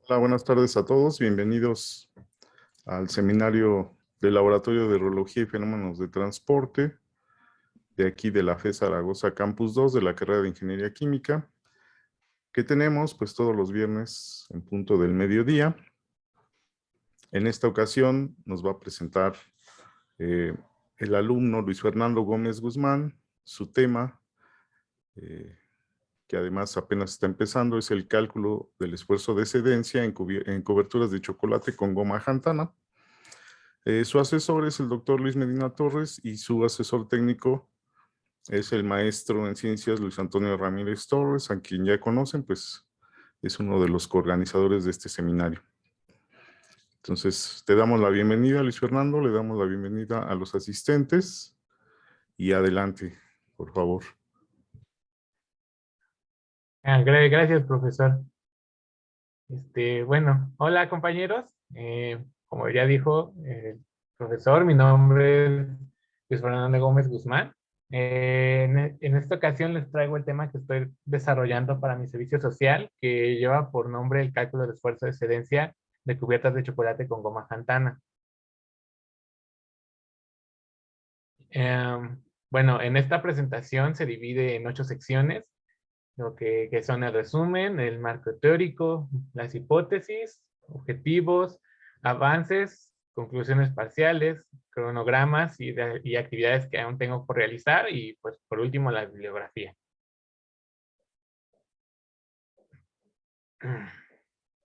Hola, buenas tardes a todos. Bienvenidos al seminario del Laboratorio de Radiología y Fenómenos de Transporte de aquí de la FE Zaragoza Campus 2 de la carrera de Ingeniería Química, que tenemos pues todos los viernes en punto del mediodía. En esta ocasión nos va a presentar el alumno Luis Fernando Gómez Guzmán. Su tema, que además apenas está empezando, es el cálculo del esfuerzo de excedencia en coberturas de chocolate con goma Jantana. Su asesor es el doctor Luis Medina Torres y su asesor técnico es el maestro en ciencias Luis Antonio Ramírez Torres, a quien ya conocen, pues es uno de los coorganizadores de este seminario. Entonces, te damos la bienvenida, Luis Fernando, le damos la bienvenida a los asistentes y adelante, por favor. Gracias, profesor. Bueno, hola compañeros. Como ya dijo el profesor, mi nombre es Luis Fernando Gómez Guzmán. En esta ocasión les traigo el tema que estoy desarrollando para mi servicio social, que lleva por nombre el cálculo de esfuerzo de excedencia de cubiertas de chocolate con goma Jantana. Bueno, en esta presentación se divide en 8 secciones, lo que son el resumen, el marco teórico, las hipótesis, objetivos, avances, conclusiones parciales, cronogramas y actividades que aún tengo por realizar y pues por último la bibliografía.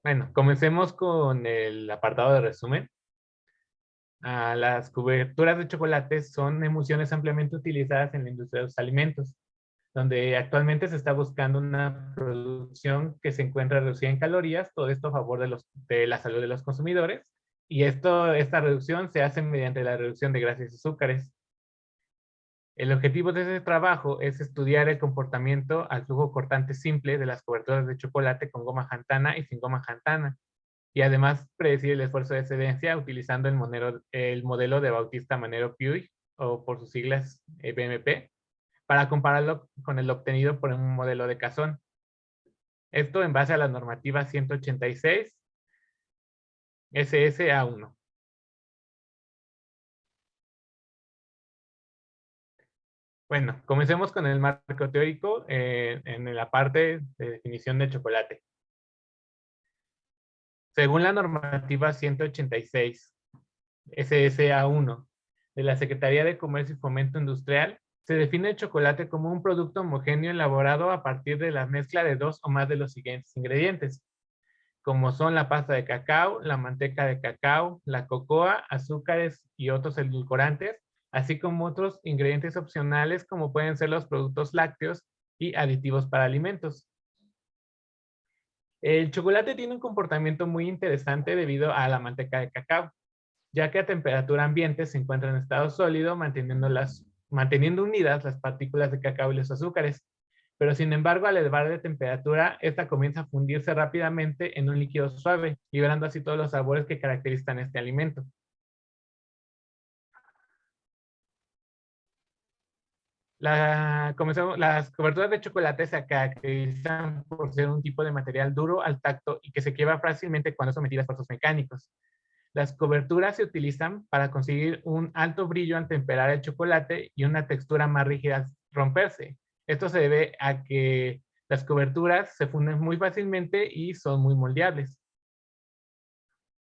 Bueno, comencemos con el apartado de resumen. Las coberturas de chocolate son emulsiones ampliamente utilizadas en la industria de los alimentos, donde actualmente se está buscando una producción que se encuentra reducida en calorías, todo esto a favor de la salud de los consumidores, y esta reducción se hace mediante la reducción de grasas y azúcares. El objetivo de ese trabajo es estudiar el comportamiento al flujo cortante simple de las coberturas de chocolate con goma Jantana y sin goma Jantana, y además predecir el esfuerzo de excedencia utilizando el modelo de Bautista-Manero-Puig, o por sus siglas BMP, para compararlo con el obtenido por un modelo de Cazón. Esto en base a la normativa 186 SSA1. Bueno, comencemos con el marco teórico en la parte de definición de chocolate. Según la normativa 186 SSA1 de la Secretaría de Comercio y Fomento Industrial, se define el chocolate como un producto homogéneo elaborado a partir de la mezcla de 2 o más de los siguientes ingredientes, como son la pasta de cacao, la manteca de cacao, la cocoa, azúcares y otros edulcorantes, así como otros ingredientes opcionales como pueden ser los productos lácteos y aditivos para alimentos. El chocolate tiene un comportamiento muy interesante debido a la manteca de cacao, ya que a temperatura ambiente se encuentra en estado sólido, manteniendo unidas las partículas de cacao y los azúcares. Pero sin embargo, al elevar de temperatura, esta comienza a fundirse rápidamente en un líquido suave, liberando así todos los sabores que caracterizan este alimento. Las coberturas de chocolate se caracterizan por ser un tipo de material duro al tacto y que se quiebra fácilmente cuando es sometido a esfuerzos mecánicos. Las coberturas se utilizan para conseguir un alto brillo al temperar el chocolate y una textura más rígida al romperse. Esto se debe a que las coberturas se funden muy fácilmente y son muy moldeables.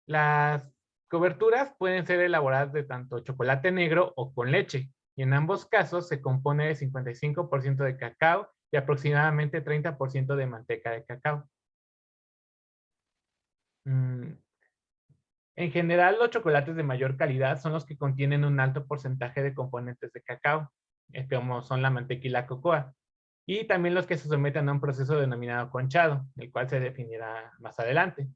Las coberturas pueden ser elaboradas de tanto chocolate negro o con leche, y en ambos casos se compone de 55% de cacao y aproximadamente 30% de manteca de cacao. En general, los chocolates de mayor calidad son los que contienen un alto porcentaje de componentes de cacao, como son la manteca y la cocoa, y también los que se someten a un proceso denominado conchado, el cual se definirá más adelante.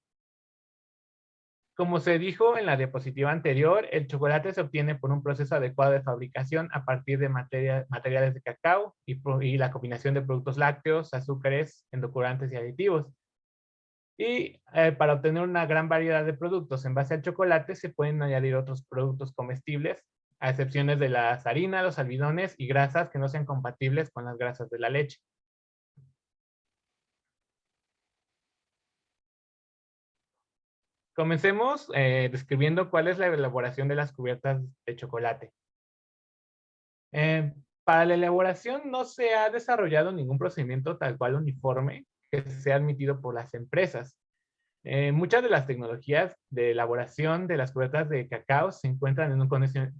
Como se dijo en la diapositiva anterior, el chocolate se obtiene por un proceso adecuado de fabricación a partir de materiales de cacao y la combinación de productos lácteos, azúcares, endulcorantes y aditivos. Y para obtener una gran variedad de productos en base al chocolate se pueden añadir otros productos comestibles, a excepciones de las harinas, los almidones y grasas que no sean compatibles con las grasas de la leche. Comencemos describiendo cuál es la elaboración de las cubiertas de chocolate. Para la elaboración no se ha desarrollado ningún procedimiento tal cual uniforme que sea admitido por las empresas. Muchas de las tecnologías de elaboración de las cubiertas de cacao se encuentran en un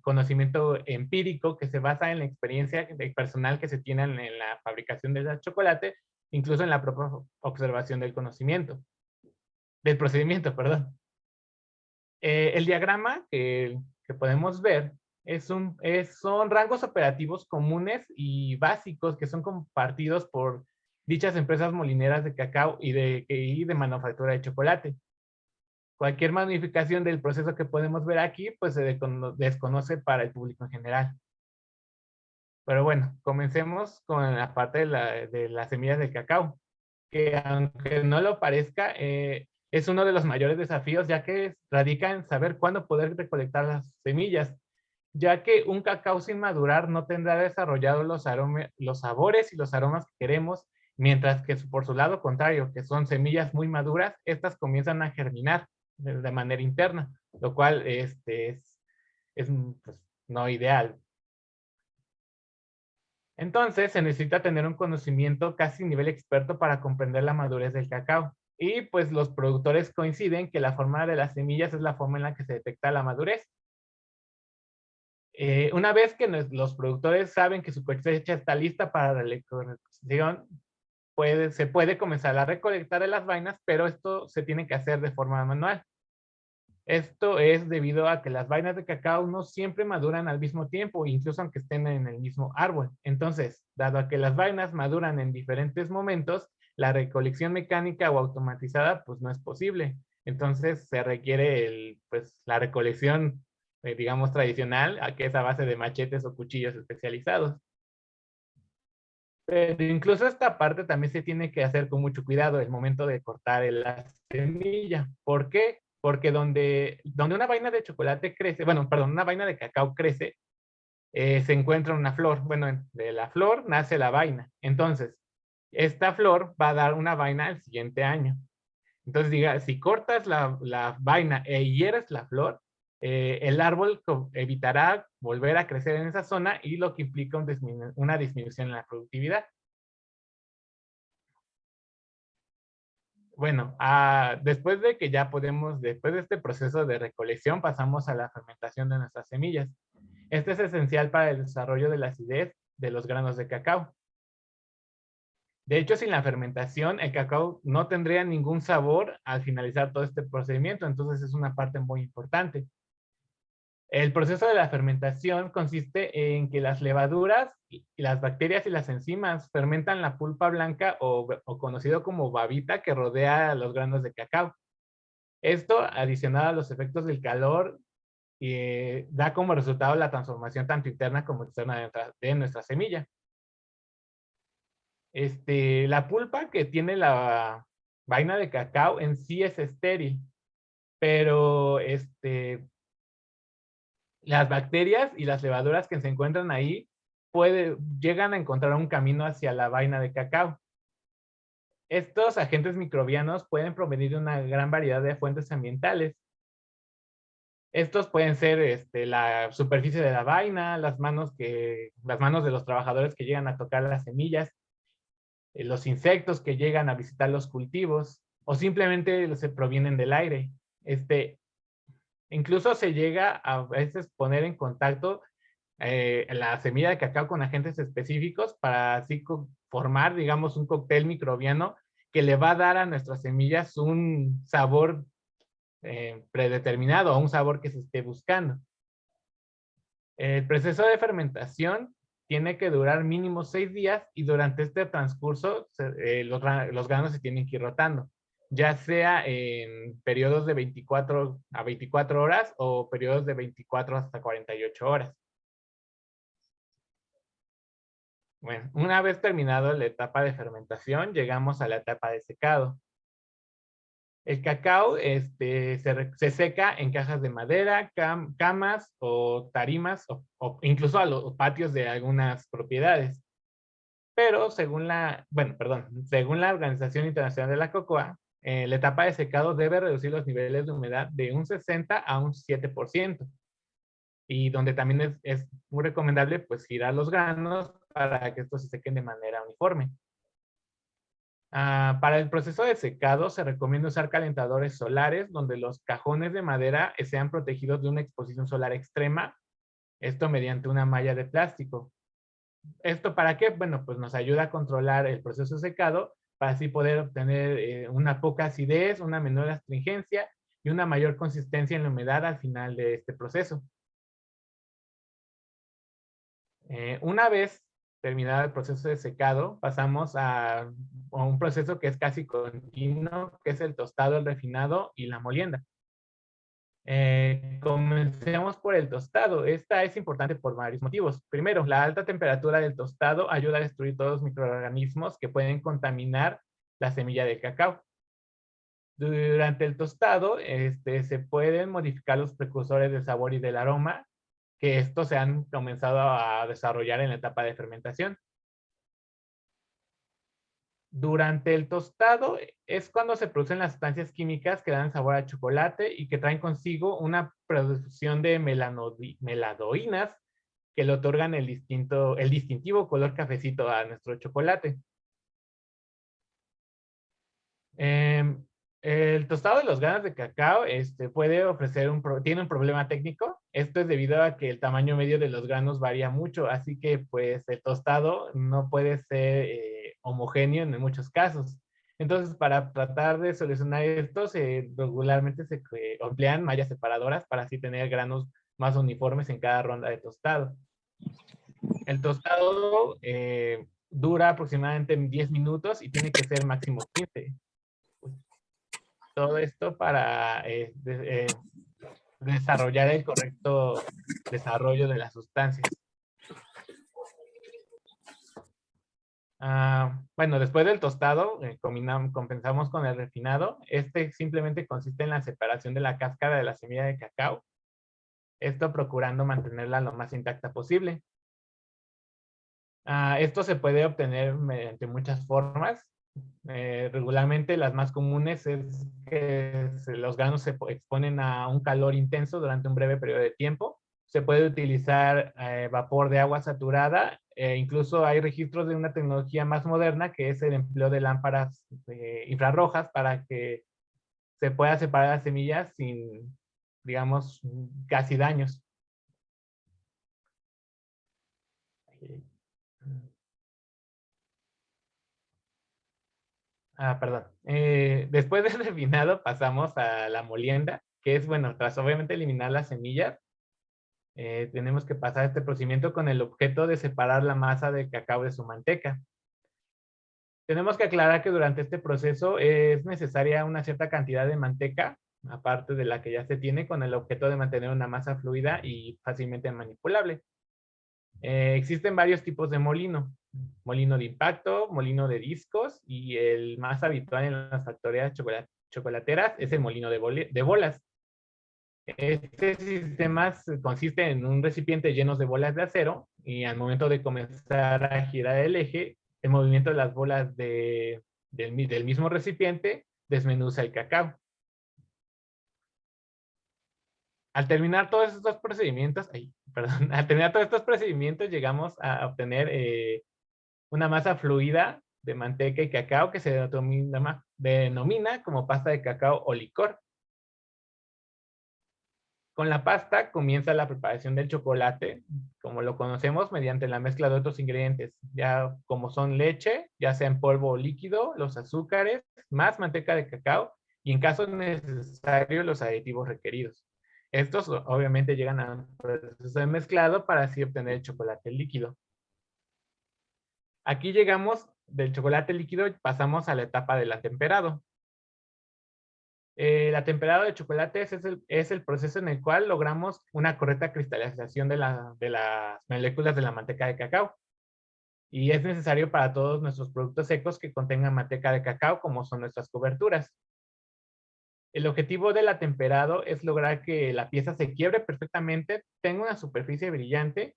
conocimiento empírico que se basa en la experiencia personal que se tiene en la fabricación del chocolate, incluso en la propia observación del procedimiento, perdón. El diagrama que podemos ver son rangos operativos comunes y básicos que son compartidos por dichas empresas molineras de cacao y de manufactura de chocolate. Cualquier modificación del proceso que podemos ver aquí, pues se desconoce para el público en general. Pero bueno, comencemos con la parte de las semillas de cacao, que aunque no lo parezca, es uno de los mayores desafíos, ya que radica en saber cuándo poder recolectar las semillas, ya que un cacao sin madurar no tendrá desarrollado los sabores y los aromas que queremos, mientras que por su lado contrario, que son semillas muy maduras, estas comienzan a germinar de manera interna, lo cual es pues, no ideal. Entonces, se necesita tener un conocimiento casi nivel experto para comprender la madurez del cacao. Y pues los productores coinciden que la forma de las semillas es la forma en la que se detecta la madurez. Una vez que los productores saben que su cosecha está lista para la recolección, se puede comenzar a recolectar de las vainas, pero esto se tiene que hacer de forma manual. Esto es debido a que las vainas de cacao no siempre maduran al mismo tiempo, incluso aunque estén en el mismo árbol. Entonces, dado a que las vainas maduran en diferentes momentos, la recolección mecánica o automatizada pues no es posible. Entonces se requiere la recolección, digamos, tradicional, que es a base de machetes o cuchillos especializados. Pero incluso esta parte también se tiene que hacer con mucho cuidado el momento de cortar la semilla. ¿Por qué? Porque donde una vaina de chocolate crece, bueno, perdón, una vaina de cacao crece, se encuentra una flor. Bueno, de la flor nace la vaina. Entonces, esta flor va a dar una vaina el siguiente año. Entonces, diga, si cortas la vaina e hieres la flor, el árbol evitará volver a crecer en esa zona y lo que implica una disminución en la productividad. Bueno, después de después de este proceso de recolección, pasamos a la fermentación de nuestras semillas. Este es esencial para el desarrollo de la acidez de los granos de cacao. De hecho, sin la fermentación, el cacao no tendría ningún sabor al finalizar todo este procedimiento, entonces es una parte muy importante. El proceso de la fermentación consiste en que las levaduras y las bacterias y las enzimas fermentan la pulpa blanca o conocido como babita que rodea los granos de cacao. Esto, adicionado a los efectos del calor, da como resultado la transformación tanto interna como externa de nuestra semilla. La pulpa que tiene la vaina de cacao en sí es estéril, pero las bacterias y las levaduras que se encuentran ahí llegan a encontrar un camino hacia la vaina de cacao. Estos agentes microbianos pueden provenir de una gran variedad de fuentes ambientales. Estos pueden ser la superficie de la vaina, las manos de los trabajadores que llegan a tocar las semillas, los insectos que llegan a visitar los cultivos, o simplemente se provienen del aire. Incluso se llega a veces poner en contacto la semilla de cacao con agentes específicos para así formar, digamos, un cóctel microbiano que le va a dar a nuestras semillas un sabor predeterminado o un sabor que se esté buscando. El proceso de fermentación tiene que durar mínimo 6 días y durante este transcurso los granos se tienen que ir rotando, ya sea en periodos de 24 a 24 horas o periodos de 24 hasta 48 horas. Bueno, una vez terminado la etapa de fermentación, llegamos a la etapa de secado. El cacao se seca en cajas de madera, camas o tarimas o incluso a los patios de algunas propiedades. Pero según la Organización Internacional de la Cocoa, La etapa de secado debe reducir los niveles de humedad de un 60 a un 7%. Y donde también es muy recomendable pues girar los granos para que estos se sequen de manera uniforme. Para el proceso de secado se recomienda usar calentadores solares donde los cajones de madera sean protegidos de una exposición solar extrema, esto mediante una malla de plástico. ¿Esto para qué? Bueno, pues nos ayuda a controlar el proceso de secado para así poder obtener una poca acidez, una menor astringencia y una mayor consistencia en la humedad al final de este proceso. Una vez terminado el proceso de secado, pasamos a un proceso que es casi continuo, que es el tostado, el refinado y la molienda. Comencemos por el tostado. Esta es importante por varios motivos. Primero, la alta temperatura del tostado ayuda a destruir todos los microorganismos que pueden contaminar la semilla de cacao. Durante el tostado, se pueden modificar los precursores del sabor y del aroma, que estos se han comenzado a desarrollar en la etapa de fermentación. Durante el tostado es cuando se producen las sustancias químicas que dan sabor al chocolate y que traen consigo una producción de meladoínas que le otorgan el distintivo color cafecito a nuestro chocolate. El tostado de los granos de cacao puede ofrecer tiene un problema técnico. Esto es debido a que el tamaño medio de los granos varía mucho, así que pues el tostado no puede ser homogéneo en muchos casos. Entonces, para tratar de solucionar esto, regularmente se emplean mallas separadoras para así tener granos más uniformes en cada ronda de tostado. El tostado dura aproximadamente 10 minutos y tiene que ser máximo 15. Todo esto para desarrollar el correcto desarrollo de las sustancias. Bueno, después del tostado, compensamos con el refinado. Este simplemente consiste en la separación de la cáscara de la semilla de cacao. Esto procurando mantenerla lo más intacta posible. Esto se puede obtener mediante muchas formas. Regularmente las más comunes es que los granos se exponen a un calor intenso durante un breve periodo de tiempo. Se puede utilizar vapor de agua saturada. Incluso hay registros de una tecnología más moderna que es el empleo de lámparas infrarrojas para que se pueda separar las semillas sin, digamos, casi daños. Perdón. Después del refinado pasamos a la molienda, que es, bueno, tras obviamente eliminar las semillas, tenemos que pasar este procedimiento con el objeto de separar la masa de cacao de su manteca. Tenemos que aclarar que durante este proceso es necesaria una cierta cantidad de manteca, aparte de la que ya se tiene, con el objeto de mantener una masa fluida y fácilmente manipulable. Existen varios tipos de molino. Molino de impacto, molino de discos y el más habitual en las factorías chocolateras es el molino de bolas. Este sistema consiste en un recipiente lleno de bolas de acero y al momento de comenzar a girar el eje, el movimiento de las bolas del mismo recipiente desmenuza el cacao. Al terminar todos estos procedimientos, al terminar todos estos procedimientos llegamos a obtener una masa fluida de manteca y cacao que se denomina como pasta de cacao o licor. Con la pasta comienza la preparación del chocolate, como lo conocemos, mediante la mezcla de otros ingredientes, ya como son leche, ya sea en polvo o líquido, los azúcares, más manteca de cacao y en caso necesario los aditivos requeridos. Estos obviamente llegan a un proceso de mezclado para así obtener el chocolate líquido. Aquí llegamos del chocolate líquido y pasamos a la etapa del atemperado. El atemperado de chocolates es el proceso en el cual logramos una correcta cristalización de las moléculas de la manteca de cacao. Y es necesario para todos nuestros productos secos que contengan manteca de cacao, como son nuestras coberturas. El objetivo del atemperado es lograr que la pieza se quiebre perfectamente, tenga una superficie brillante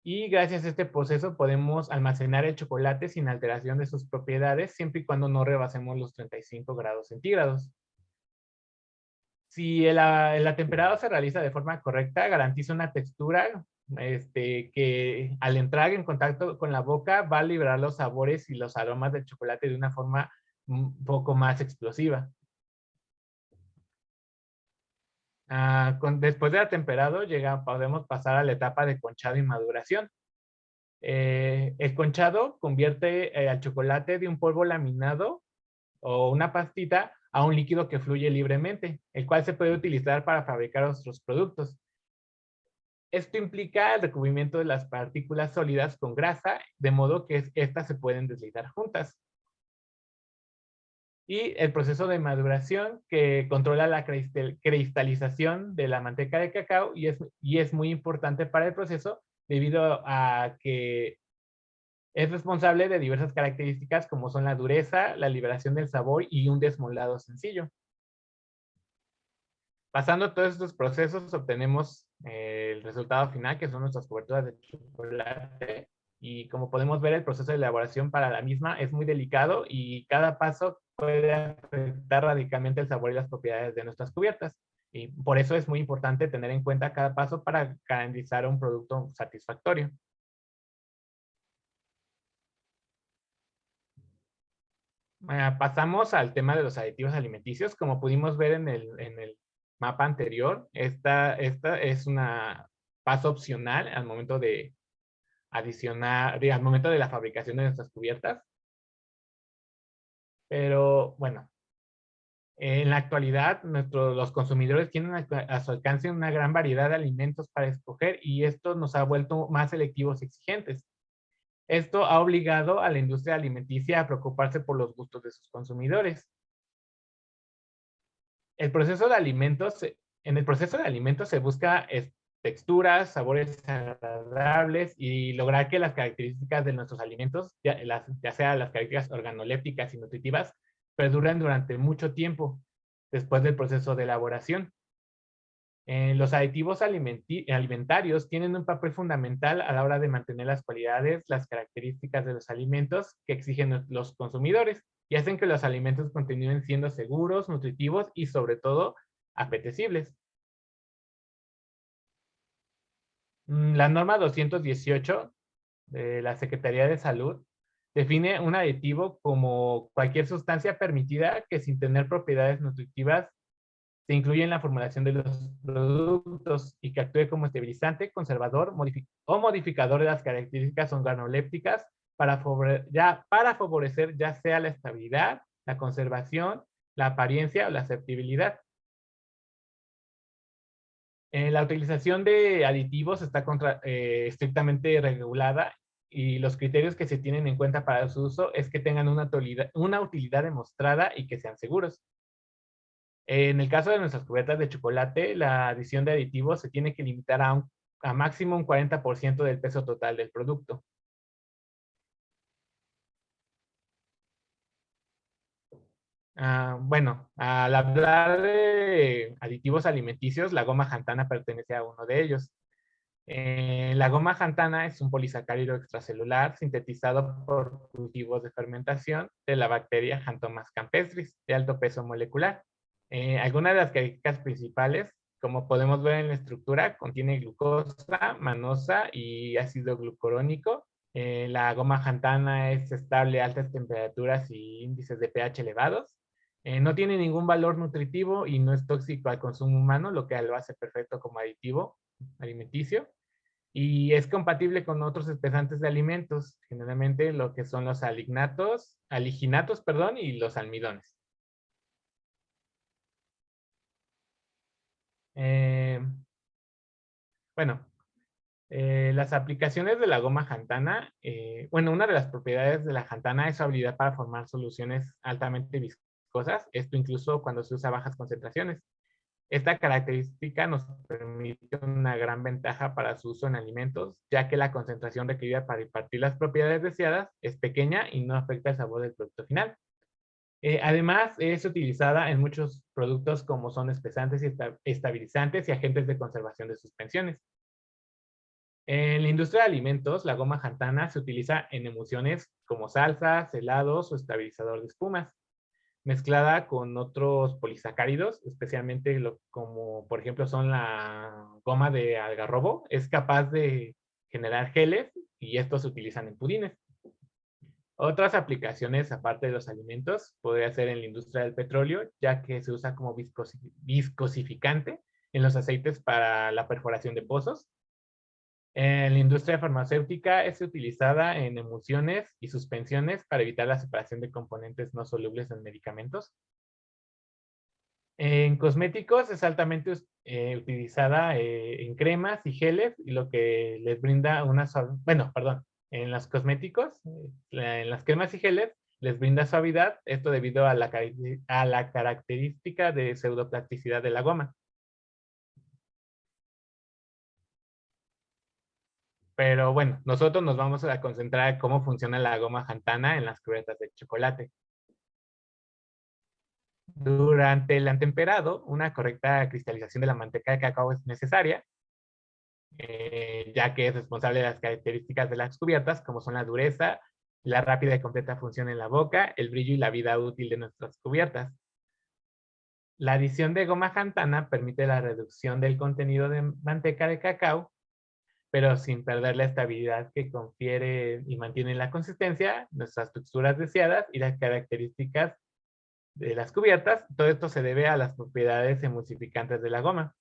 Y gracias a este proceso podemos almacenar el chocolate sin alteración de sus propiedades, siempre y cuando no rebasemos los 35 grados centígrados. Si el atemperado se realiza de forma correcta, garantiza una textura que al entrar en contacto con la boca va a liberar los sabores y los aromas del chocolate de una forma un poco más explosiva. Después del atemperado podemos pasar a la etapa de conchado y maduración. El conchado convierte al chocolate de un polvo laminado o una pastita a un líquido que fluye libremente, el cual se puede utilizar para fabricar otros productos. Esto implica el recubrimiento de las partículas sólidas con grasa, de modo que estas se pueden deslizar juntas. Y el proceso de maduración, que controla la cristalización de la manteca de cacao y es muy importante para el proceso debido a que es responsable de diversas características como son la dureza, la liberación del sabor y un desmoldado sencillo. Pasando todos estos procesos, obtenemos el resultado final, que son nuestras coberturas de chocolate. Y como podemos ver, el proceso de elaboración para la misma es muy delicado y cada paso puede afectar radicalmente el sabor y las propiedades de nuestras cubiertas. Y por eso es muy importante tener en cuenta cada paso para garantizar un producto satisfactorio. Pasamos al tema de los aditivos alimenticios. Como pudimos ver en el mapa anterior, esta es una paso opcional al momento de adicionar, al momento de la fabricación de nuestras cubiertas. Pero bueno, en la actualidad los consumidores tienen a su alcance una gran variedad de alimentos para escoger y esto nos ha vuelto más selectivos y exigentes. Esto ha obligado a la industria alimenticia a preocuparse por los gustos de sus consumidores. En el proceso de alimentos se busca texturas, sabores agradables y lograr que las características de nuestros alimentos, ya sea las características organolépticas y nutritivas, perduren durante mucho tiempo después del proceso de elaboración. Los aditivos alimentarios tienen un papel fundamental a la hora de mantener las cualidades, las características de los alimentos que exigen los consumidores y hacen que los alimentos continúen siendo seguros, nutritivos y sobre todo apetecibles. La norma 218 de la Secretaría de Salud define un aditivo como cualquier sustancia permitida que sin tener propiedades nutritivas se incluye en la formulación de los productos y que actúe como estabilizante, conservador o modificador de las características organolépticas para favorecer ya sea la estabilidad, la conservación, la apariencia o la aceptabilidad. La utilización de aditivos está estrictamente regulada y los criterios que se tienen en cuenta para su uso es que tengan una utilidad demostrada y que sean seguros. En el caso de nuestras cubiertas de chocolate, la adición de aditivos se tiene que limitar a máximo un 40% del peso total del producto. Bueno, al hablar de aditivos alimenticios, la goma xanthana pertenece a uno de ellos. La goma xanthana es un polisacárido extracelular sintetizado por cultivos de fermentación de la bacteria Xanthomas campestris, de alto peso molecular. Algunas de las características principales, como podemos ver en la estructura, contiene glucosa, manosa y ácido glucurónico. La goma xanthana es estable a altas temperaturas y índices de pH elevados. No tiene ningún valor nutritivo y no es tóxico al consumo humano, lo que lo hace perfecto como aditivo alimenticio. Y es compatible con otros espesantes de alimentos, generalmente lo que son los aliginatos, y los almidones. Bueno, las aplicaciones de la goma xanthana, una de las propiedades de la xanthana es su habilidad para formar soluciones altamente viscosas, esto incluso cuando se usa a bajas concentraciones. Esta característica nos permite una gran ventaja para su uso en alimentos, ya que la concentración requerida para impartir las propiedades deseadas es pequeña y no afecta el sabor del producto final. Además, es utilizada en muchos productos como son espesantes y estabilizantes y agentes de conservación de suspensiones. En la industria de alimentos, la goma xantana se utiliza en emulsiones como salsas, helados o estabilizador de espumas, mezclada con otros polisacáridos, especialmente como por ejemplo son la goma de algarrobo, es capaz de generar geles y estos se utilizan en pudines. Otras aplicaciones, aparte de los alimentos, podría ser en la industria del petróleo, ya que se usa como viscosificante en los aceites para la perforación de pozos. En la industria farmacéutica es utilizada en emulsiones y suspensiones para evitar la separación de componentes no solubles en medicamentos. En cosméticos es altamente utilizada en cremas y geles, y lo que les brinda una bueno, perdón, en los cosméticos, en las cremas y geles, les brinda suavidad, esto debido a la característica de pseudoplasticidad de la goma. Pero bueno, nosotros nos vamos a concentrar en cómo funciona la goma xantana en las cubiertas de chocolate. Durante el atemperado, una correcta cristalización de la manteca de cacao es necesaria, ya que es responsable de las características de las cubiertas, como son la dureza, la rápida y completa función en la boca, el brillo y la vida útil de nuestras cubiertas. La adición de goma xantana permite la reducción del contenido de manteca de cacao, pero sin perder la estabilidad que confiere y mantiene la consistencia, nuestras texturas deseadas y las características de las cubiertas. Todo esto se debe a las propiedades emulsificantes de la goma.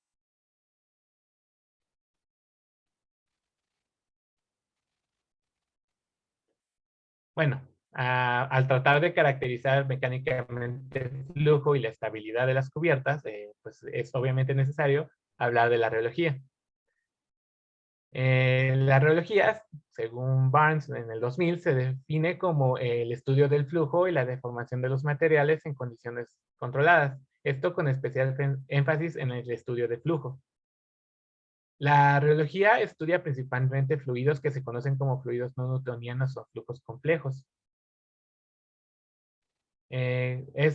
Bueno, al tratar de caracterizar mecánicamente el flujo y la estabilidad de las cubiertas, pues es obviamente necesario hablar de la reología. La reología, según Barnes en el 2000, se define como el estudio del flujo y la deformación de los materiales en condiciones controladas. Esto con especial énfasis en el estudio de flujo. La reología estudia principalmente fluidos que se conocen como fluidos no newtonianos o flujos complejos.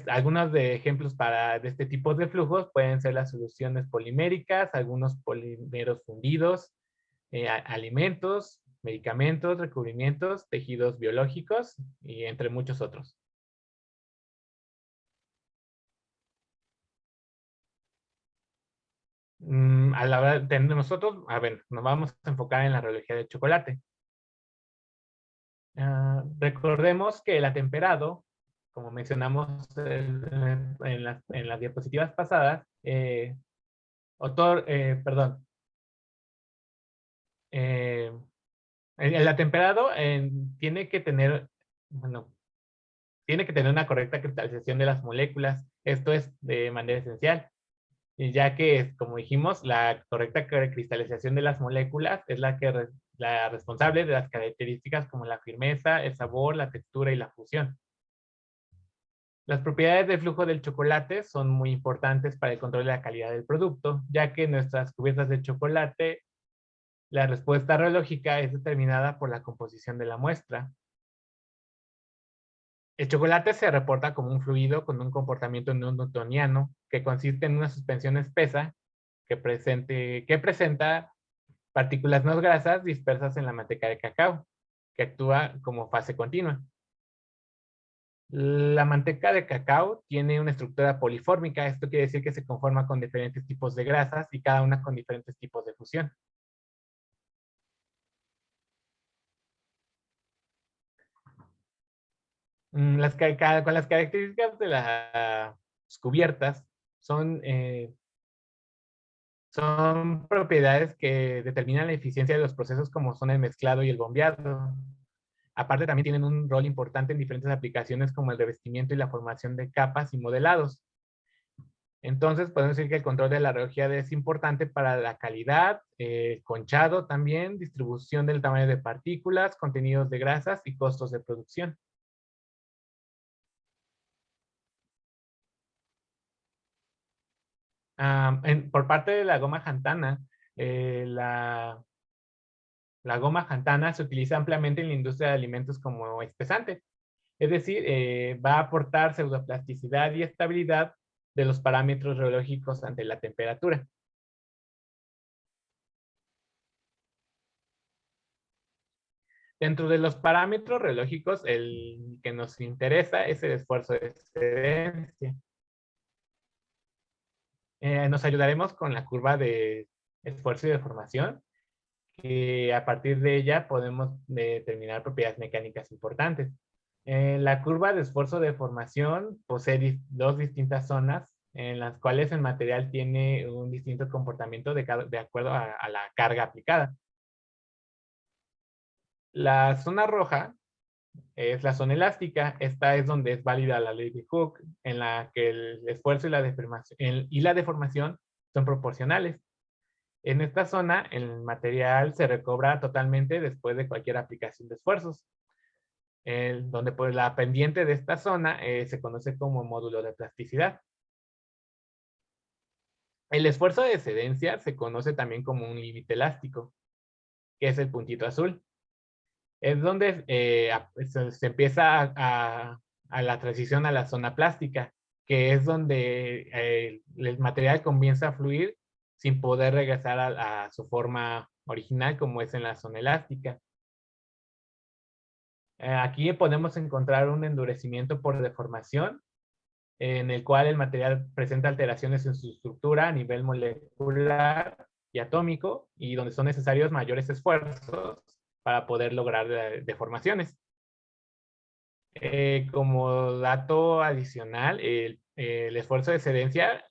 Algunos de ejemplos de este tipo de flujos pueden ser las soluciones poliméricas, algunos polímeros fundidos, alimentos, medicamentos, recubrimientos, tejidos biológicos y entre muchos otros. A la hora de nosotros, a ver, nos vamos a enfocar en la reología del chocolate. Recordemos que el atemperado, como mencionamos en las diapositivas pasadas, perdón, el atemperado tiene que tener, bueno, tiene que tener una correcta cristalización de las moléculas. Esto es de manera esencial, ya que, como dijimos, la correcta cristalización de las moléculas es la responsable de las características como la firmeza, el sabor, la textura y la fusión. Las propiedades del flujo del chocolate son muy importantes para el control de la calidad del producto, ya que en nuestras cubiertas de chocolate, la respuesta reológica es determinada por la composición de la muestra. El chocolate se reporta como un fluido con un comportamiento no newtoniano, que consiste en una suspensión espesa que presenta partículas no grasas dispersas en la manteca de cacao, que actúa como fase continua. La manteca de cacao tiene una estructura polifórmica. Esto quiere decir que se conforma con diferentes tipos de grasas y cada una con diferentes tipos de fusión. Con las características de las cubiertas son propiedades que determinan la eficiencia de los procesos, como son el mezclado y el bombeado. Aparte, también tienen un rol importante en diferentes aplicaciones como el revestimiento y la formación de capas y modelados. Entonces, podemos decir que el control de la reología es importante para la calidad, conchado también, distribución del tamaño de partículas, contenidos de grasas y costos de producción. Por parte de la goma xantana, la goma xantana se utiliza ampliamente en la industria de alimentos como espesante. Es decir, va a aportar pseudoplasticidad y estabilidad de los parámetros reológicos ante la temperatura. Dentro de los parámetros reológicos, el que nos interesa es el esfuerzo de excedencia. Nos ayudaremos con la curva de esfuerzo y deformación, que a partir de ella podemos determinar propiedades mecánicas importantes. La curva de esfuerzo de deformación posee dos distintas zonas en las cuales el material tiene un distinto comportamiento de acuerdo a la carga aplicada. La zona roja es la zona elástica. Esta es donde es válida la ley de Hooke, en la que el esfuerzo y la deformación son proporcionales. En esta zona, el material se recobra totalmente después de cualquier aplicación de esfuerzos. Donde pues la pendiente de esta zona se conoce como módulo de plasticidad. El esfuerzo de excedencia se conoce también como un límite elástico, que es el puntito azul. Es donde se empieza a la transición a la zona plástica, que es donde el material comienza a fluir sin poder regresar a su forma original, como es en la zona elástica. Aquí podemos encontrar un endurecimiento por deformación, en el cual el material presenta alteraciones en su estructura a nivel molecular y atómico, y donde son necesarios mayores esfuerzos para poder lograr deformaciones. Como dato adicional, el esfuerzo de excedencia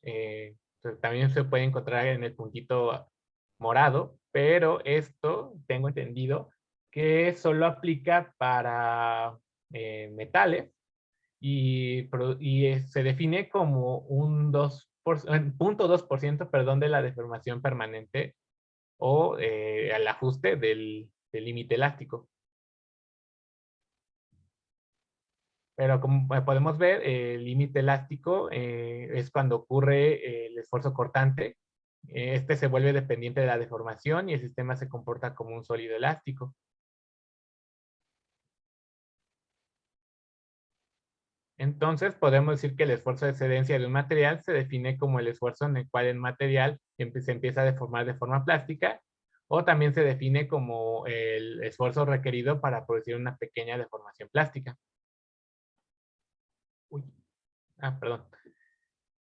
también se puede encontrar en el puntito morado, pero esto tengo entendido que solo aplica para metales y se define como un 0.2%, perdón, de la deformación permanente o el ajuste del límite elástico. Pero como podemos ver, el límite elástico es cuando ocurre el esfuerzo cortante. Este se vuelve dependiente de la deformación y el sistema se comporta como un sólido elástico. Entonces, podemos decir que el esfuerzo de excedencia de un material se define como el esfuerzo en el cual el material se empieza a deformar de forma plástica, o también se define como el esfuerzo requerido para producir una pequeña deformación plástica. Uy. Perdón.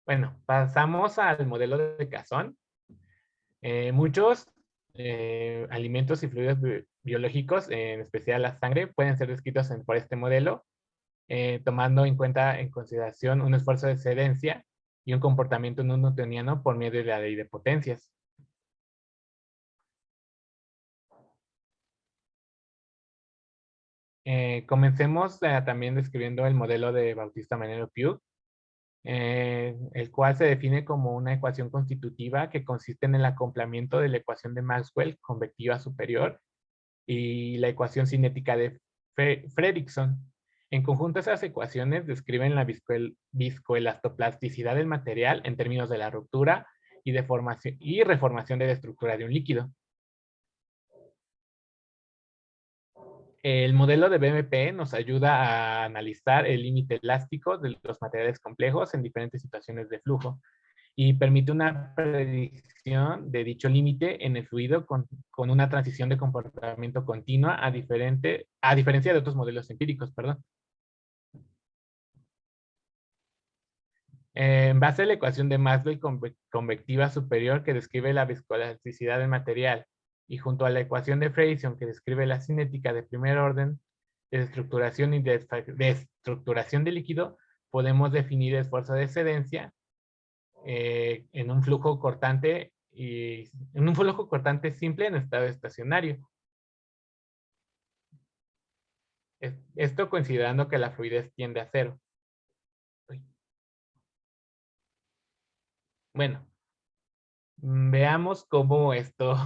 Bueno, pasamos al modelo de Casson. Muchos alimentos y fluidos biológicos, en especial la sangre, pueden ser descritos por este modelo, tomando en consideración un esfuerzo de excedencia y un comportamiento no newtoniano por medio de la ley de potencias. Comencemos también describiendo el modelo de Bautista-Manero-Pugh, el cual se define como una ecuación constitutiva que consiste en el acoplamiento de la ecuación de Maxwell convectiva superior y la ecuación cinética de Fredrickson. En conjunto, esas ecuaciones describen la viscoelastoplasticidad del material en términos de la ruptura y reformación de la estructura de un líquido. El modelo de BMP nos ayuda a analizar el límite elástico de los materiales complejos en diferentes situaciones de flujo y permite una predicción de dicho límite en el fluido con una transición de comportamiento continua a diferencia de otros modelos empíricos, perdón. En base a la ecuación de Maxwell convectiva superior que describe la viscoelasticidad del material y junto a la ecuación de Fredrickson que describe la cinética de primer orden de estructuración y desestructuración de líquido, podemos definir el esfuerzo de excedencia en un flujo cortante simple en estado estacionario. Esto considerando que la fluidez tiende a cero. Bueno, veamos cómo esto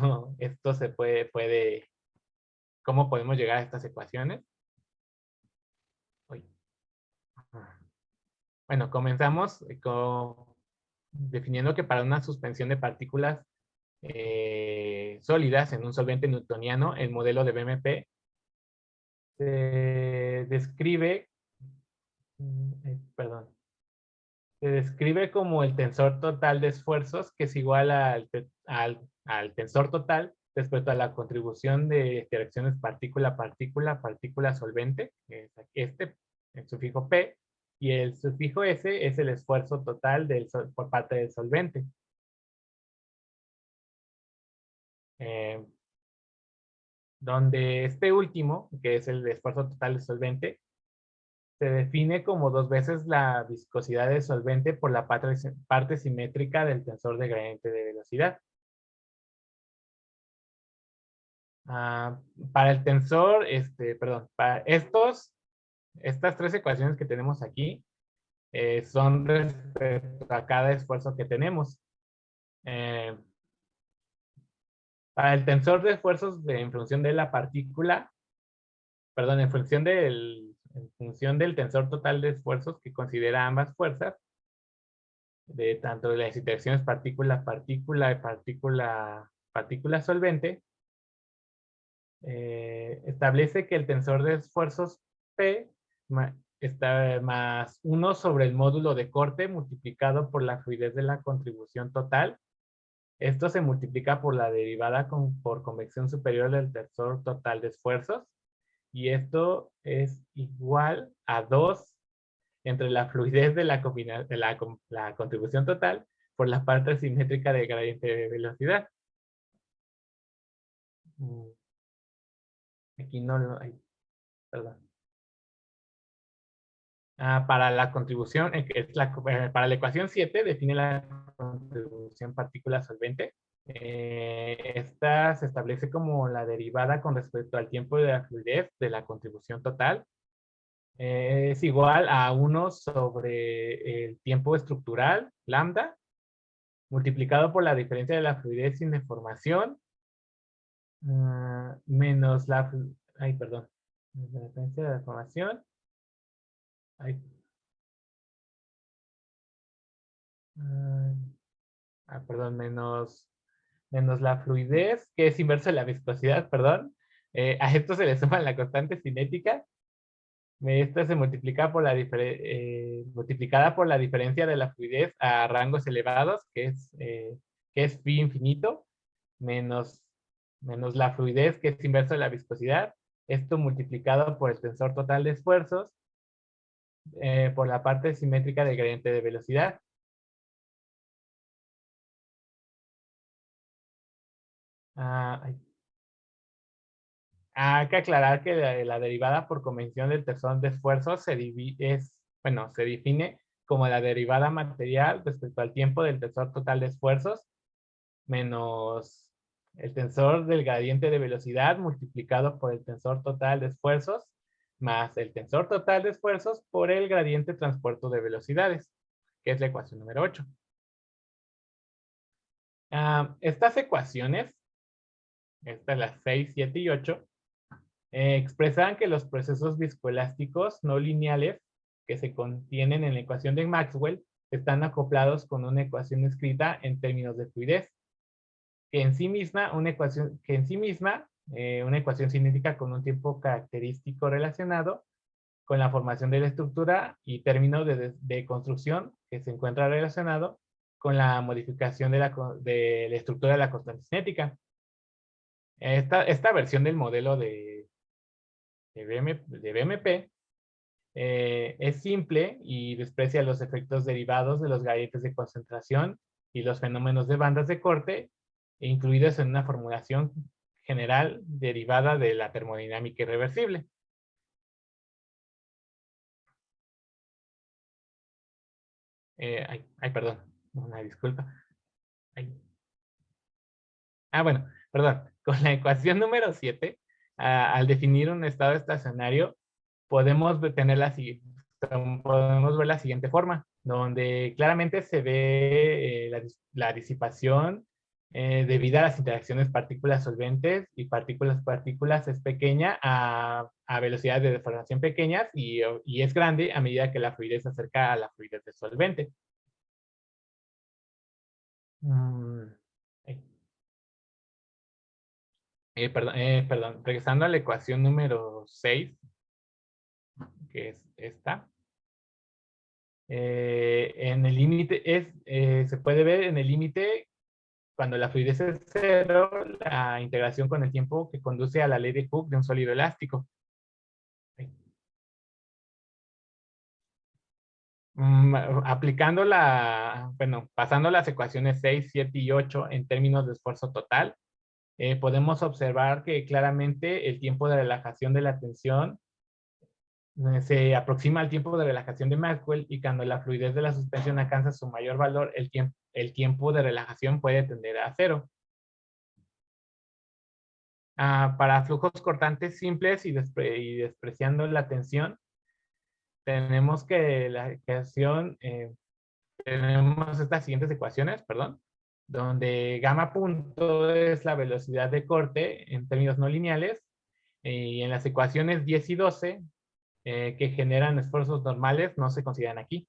se cómo podemos llegar a estas ecuaciones. Bueno, comenzamos definiendo que para una suspensión de partículas sólidas en un solvente newtoniano, el modelo de BMP se describe, se describe como el tensor total de esfuerzos, que es igual al tensor total respecto a la contribución de interacciones partícula-partícula, partícula-solvente, que es el sufijo P, y el sufijo S es el esfuerzo total por parte del solvente. Donde este último, que es el esfuerzo total del solvente, se define como 2 veces la viscosidad del solvente por la parte simétrica del tensor de gradiente de velocidad. Para el tensor, para estas 3 ecuaciones que tenemos aquí, son respecto a cada esfuerzo que tenemos. Para el tensor de esfuerzos en función de la partícula, perdón, en función del tensor total de esfuerzos que considera ambas fuerzas, de tanto de las interacciones partícula-partícula y partícula solvente, establece que el tensor de esfuerzos P está más 1 sobre el módulo de corte multiplicado por la fluidez de la contribución total. Esto se multiplica por la derivada por convección superior del tensor total de esfuerzos. Y esto es igual a 2 entre la fluidez de la contribución total por la parte simétrica del gradiente de velocidad. Aquí no lo hay. Perdón. Para la contribución, para la ecuación 7, define la contribución partícula solvente. Esta se establece como la derivada con respecto al tiempo de la fluidez de la contribución total. Es igual a 1 sobre el tiempo estructural, lambda, multiplicado por la diferencia de la fluidez sin deformación, menos la, perdón, la diferencia de deformación, perdón, menos la fluidez, que es inverso de la viscosidad, perdón. A esto se le suma la constante cinética. Esta se multiplica por multiplicada por la diferencia de la fluidez a rangos elevados, que es phi infinito, menos la fluidez, que es inverso de la viscosidad. Esto multiplicado por el tensor total de esfuerzos, por la parte simétrica del gradiente de velocidad. Hay que aclarar que la derivada por convención del tensor de esfuerzos se define como la derivada material respecto al tiempo del tensor total de esfuerzos menos el tensor del gradiente de velocidad multiplicado por el tensor total de esfuerzos más el tensor total de esfuerzos por el gradiente transpuesto de velocidades, que es la ecuación número 8. Estas ecuaciones, las 6, 7 y 8, expresan que los procesos viscoelásticos no lineales que se contienen en la ecuación de Maxwell están acoplados con una ecuación escrita en términos de fluidez, que en sí misma una ecuación cinética con un tiempo característico relacionado con la formación de la estructura y término de construcción que se encuentra relacionado con la modificación de la estructura de la constante cinética. Esta versión del modelo de BMP es simple y desprecia los efectos derivados de los gradientes de concentración y los fenómenos de bandas de corte, incluidos en una formulación general derivada de la termodinámica irreversible. Perdón, una disculpa. Bueno, perdón. Con la ecuación número 7, al definir un estado estacionario, podemos ver la siguiente forma, donde claramente se ve la disipación debido a las interacciones partículas solventes y partículas es pequeña a velocidades de deformación pequeñas y es grande a medida que la fluidez se acerca a la fluidez del solvente. Perdón, regresando a la ecuación número 6, que es esta. En el límite se puede ver en el límite Cuando la fluidez es cero, la integración con el tiempo que conduce a la ley de Hooke de un sólido elástico. Aplicando pasando las ecuaciones 6, 7 y 8 en términos de esfuerzo total, podemos observar que claramente el tiempo de relajación de la tensión se aproxima al tiempo de relajación de Maxwell, y cuando la fluidez de la suspensión alcanza su mayor valor, el tiempo de relajación puede tender a cero. Para flujos cortantes simples y despreciando la tensión, tenemos que la ecuación, tenemos estas siguientes ecuaciones, perdón, donde gamma punto es la velocidad de corte en términos no lineales, y en las ecuaciones 10 y 12, que generan esfuerzos normales, no se consideran aquí.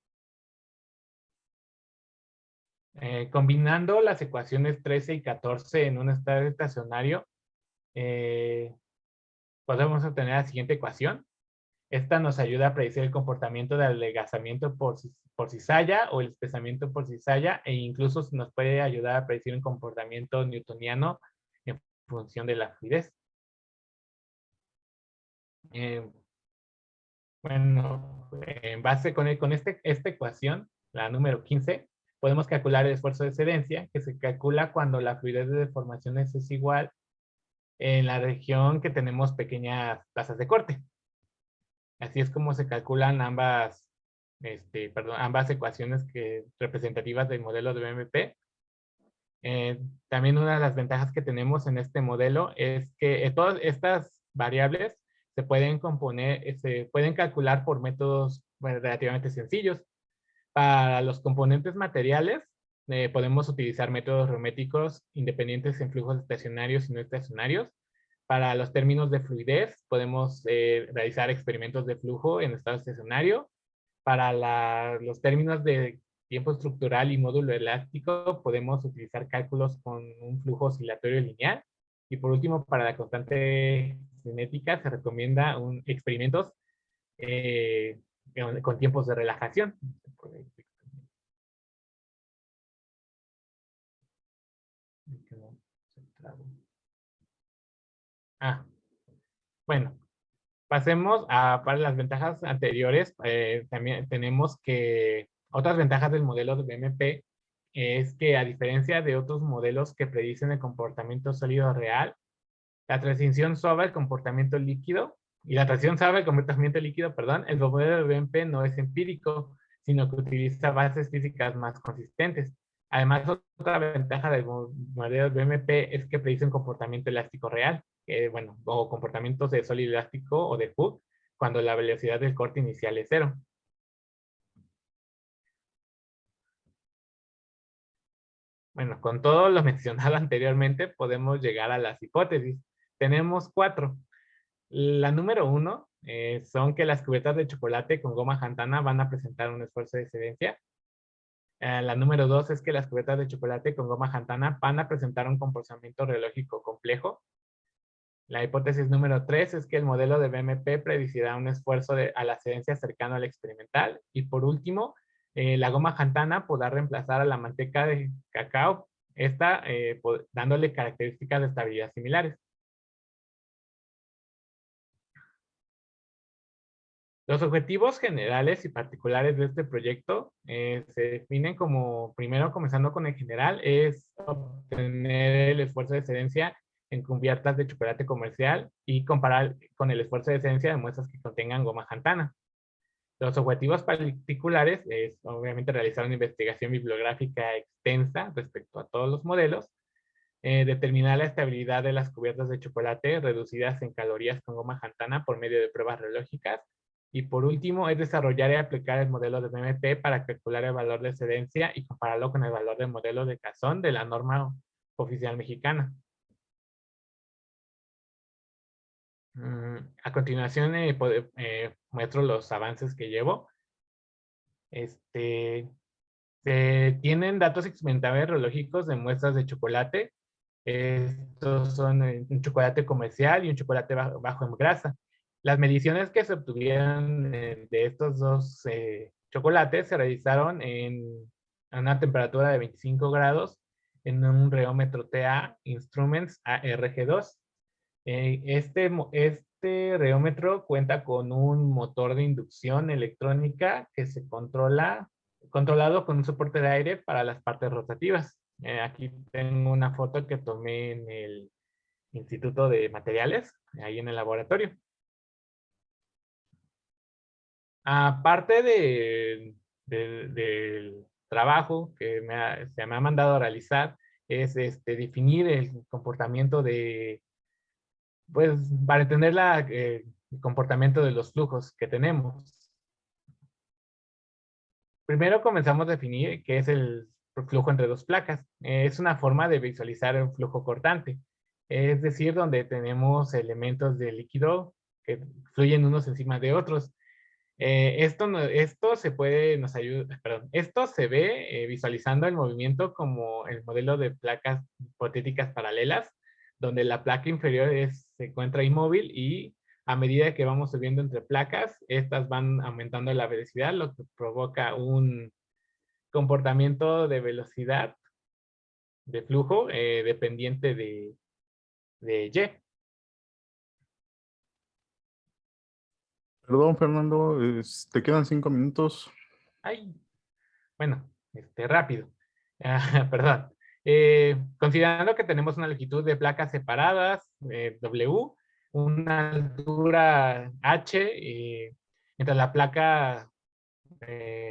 Combinando las ecuaciones 13 y 14 en un estado estacionario, podemos obtener la siguiente ecuación. Esta nos ayuda a predecir el comportamiento del adelgazamiento por cizalla o el espesamiento por cizalla, e incluso nos puede ayudar a predecir un comportamiento newtoniano en función de la fluidez. Bueno, en base con esta ecuación, la número 15, podemos calcular el esfuerzo de excedencia, que se calcula cuando la fluidez de deformaciones es igual en la región que tenemos pequeñas tasas de corte. Así es como se calculan ambas ecuaciones representativas del modelo de BMP. También una de las ventajas que tenemos en este modelo es que todas estas variables se pueden calcular por métodos relativamente sencillos. Para los componentes materiales, podemos utilizar métodos geométricos independientes en flujos estacionarios y no estacionarios. Para los términos de fluidez, podemos realizar experimentos de flujo en estado estacionario. Para los términos de tiempo estructural y módulo elástico, podemos utilizar cálculos con un flujo oscilatorio lineal. Y por último, para la constante cinética, se recomienda experimentos con tiempos de relajación. Bueno, pasemos para las ventajas anteriores. También tenemos que otras ventajas del modelo de BMP es que, a diferencia de otros modelos que predicen el comportamiento sólido real, la transición suave al comportamiento líquido la transición suave al comportamiento líquido, perdón, el modelo de BMP no es empírico, sino que utiliza bases físicas más consistentes. Además, otra ventaja del modelo de BMP es que predice un comportamiento elástico real, o comportamientos de sólido elástico o de Hooke, cuando la velocidad del corte inicial es cero. Bueno, con todo lo mencionado anteriormente, podemos llegar a las hipótesis. Tenemos 4. La número 1 son que las cubetas de chocolate con goma Jantana van a presentar un esfuerzo de excedencia. La número 2 es que las cubetas de chocolate con goma Jantana van a presentar un comportamiento reológico complejo. La hipótesis número 3 es que el modelo de BMP predicirá un esfuerzo a la excedencia cercano al experimental. Y por último, la goma Jantana podrá reemplazar a la manteca de cacao, dándole características de estabilidad similares. Los objetivos generales y particulares de este proyecto se definen como, primero, comenzando con el general, es obtener el esfuerzo de excedencia en cubiertas de chocolate comercial y comparar con el esfuerzo de excedencia de muestras que contengan goma Jantana. Los objetivos particulares es, obviamente, realizar una investigación bibliográfica extensa respecto a todos los modelos, determinar la estabilidad de las cubiertas de chocolate reducidas en calorías con goma Jantana por medio de pruebas reológicas. Y por último, es desarrollar y aplicar el modelo de BMP para calcular el valor de excedencia y compararlo con el valor del modelo de Cazón de la norma oficial mexicana. A continuación, muestro los avances que llevo. Tienen datos experimentales reológicos de muestras de chocolate. Estos son un chocolate comercial y un chocolate bajo en grasa. Las mediciones que se obtuvieron de estos dos chocolates se realizaron en una temperatura de 25 grados en un reómetro TA Instruments ARG2. Este reómetro cuenta con un motor de inducción electrónica que se controlado con un soporte de aire para las partes rotativas. Aquí tengo una foto que tomé en el Instituto de Materiales, ahí en el laboratorio. Aparte del trabajo que se me ha mandado a realizar, es definir el comportamiento pues, para entender el comportamiento de los flujos que tenemos. Primero comenzamos a definir qué es el flujo entre dos placas. Es una forma de visualizar un flujo cortante, es decir, donde tenemos elementos de líquido que fluyen unos encima de otros. Esto se puede, nos ayuda, perdón, esto se ve visualizando el movimiento como el modelo de placas hipotéticas paralelas, donde la placa inferior se encuentra inmóvil y a medida que vamos subiendo entre placas, estas van aumentando la velocidad, lo que provoca un comportamiento de velocidad de flujo dependiente de Y. Perdón, Fernando, te quedan 5 minutos. Ay, bueno, rápido. Perdón. Considerando que tenemos una longitud de placas separadas, W, una altura H, mientras la placa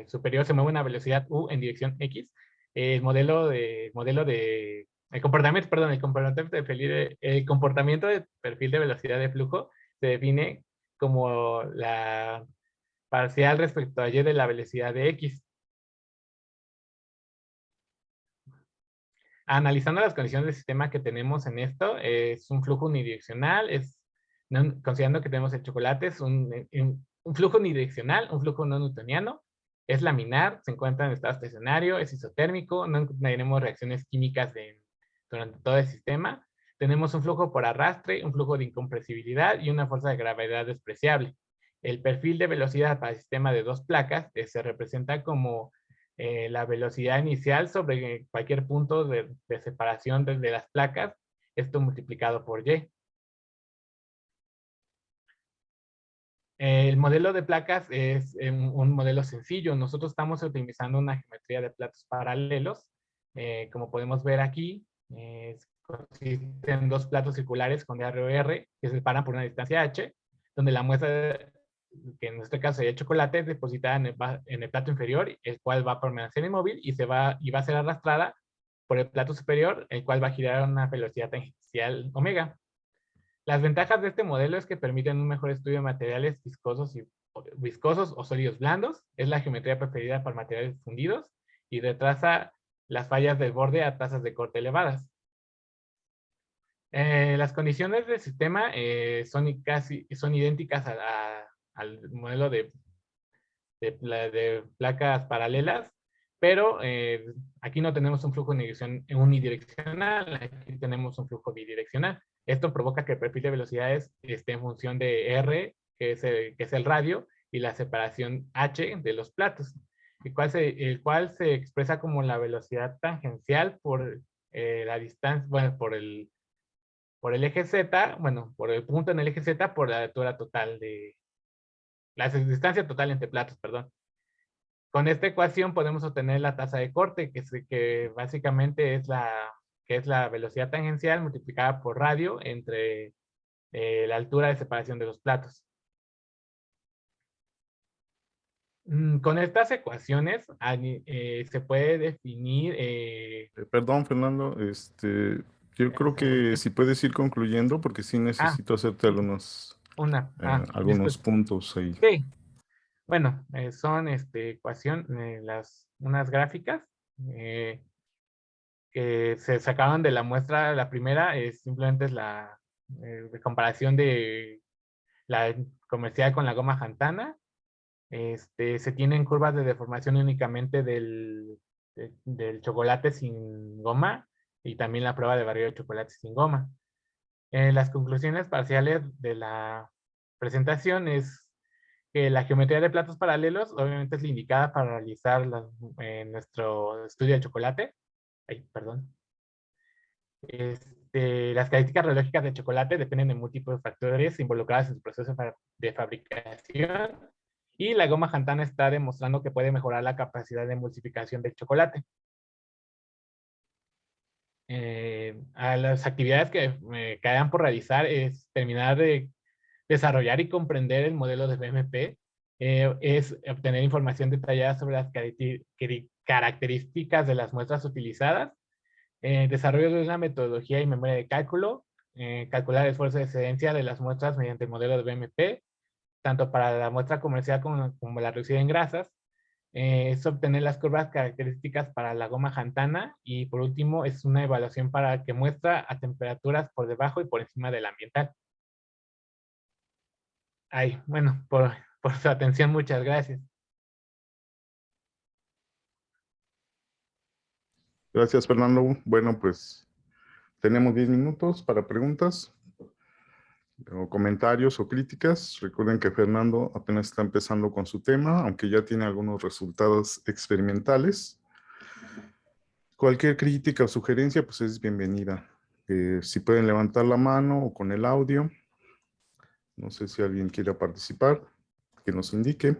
superior se mueve a una velocidad U en dirección X, el comportamiento, perdón, el comportamiento de perfil de velocidad de flujo se define como la parcial respecto a Y de la velocidad de X. Analizando las condiciones del sistema que tenemos en esto, es un flujo unidireccional, considerando que tenemos el chocolate, es un flujo unidireccional, un flujo no newtoniano, es laminar, se encuentra en estado estacionario, es isotérmico, no tenemos reacciones químicas durante todo el sistema. Tenemos un flujo por arrastre, un flujo de incompresibilidad y una fuerza de gravedad despreciable. El perfil de velocidad para el sistema de dos placas se representa como la velocidad inicial sobre cualquier punto de separación de las placas, esto multiplicado por Y. El modelo de placas es un modelo sencillo. Nosotros estamos utilizando una geometría de platos paralelos. Como podemos ver aquí, consiste en dos platos circulares con R que se separan por una distancia H, donde la muestra, que en este caso sería chocolate, es depositada en el plato inferior, el cual va a permanecer inmóvil y va a ser arrastrada por el plato superior, el cual va a girar a una velocidad tangencial omega. Las ventajas de este modelo es que permiten un mejor estudio de materiales viscosos o sólidos blandos. Es la geometría preferida para materiales fundidos y retrasa las fallas del borde a tasas de corte elevadas. Las condiciones del sistema son idénticas al modelo de placas paralelas, pero aquí no tenemos un flujo unidireccional, aquí tenemos un flujo bidireccional. Esto provoca que el perfil de velocidades esté en función de R, que es el radio, y la separación H de los platos, el cual se expresa como la velocidad tangencial por la distancia, bueno, por el eje Z, bueno, por el punto en el eje Z, por la altura total la distancia total entre platos, perdón. Con esta ecuación podemos obtener la tasa de corte, que básicamente es la velocidad tangencial multiplicada por radio entre la altura de separación de los platos. Con estas ecuaciones se puede definir... Perdón, Fernando, yo creo que si puedes ir concluyendo, porque sí Ah, necesito hacerte sí, algunos disculpe. puntos ahí. Sí, bueno, son unas gráficas eh, que se sacaron de la muestra. La primera simplemente es la comparación de la comercial con la goma Jantana. Se tienen curvas de deformación únicamente del chocolate sin goma y también la prueba de barrido de chocolate sin goma. Las conclusiones parciales de la presentación es que la geometría de platos paralelos obviamente es la indicada para realizar nuestro estudio del chocolate. Ay, perdón. Las características reológicas del chocolate dependen de múltiples factores involucrados en su proceso de fabricación, y la goma Hantana está demostrando que puede mejorar la capacidad de emulsificación del chocolate. A las actividades que me quedan por realizar es terminar de desarrollar y comprender el modelo de BMP, es obtener información detallada sobre las características de las muestras utilizadas, desarrollo de una metodología y memoria de cálculo, calcular el esfuerzo de excedencia de las muestras mediante el modelo de BMP, tanto para la muestra comercial como la reducida en grasas, es obtener las curvas características para la goma Hantana, y por último es una evaluación para que muestra a temperaturas por debajo y por encima del ambiental. Ay, bueno, por su atención, muchas gracias. Gracias, Fernando. Bueno, pues tenemos 10 minutos para preguntas o comentarios o críticas. Recuerden que Fernando apenas está empezando con su tema, aunque ya tiene algunos resultados experimentales. Cualquier crítica o sugerencia, pues es bienvenida. Si pueden levantar la mano o con el audio. No sé si alguien quiera participar, que nos indique.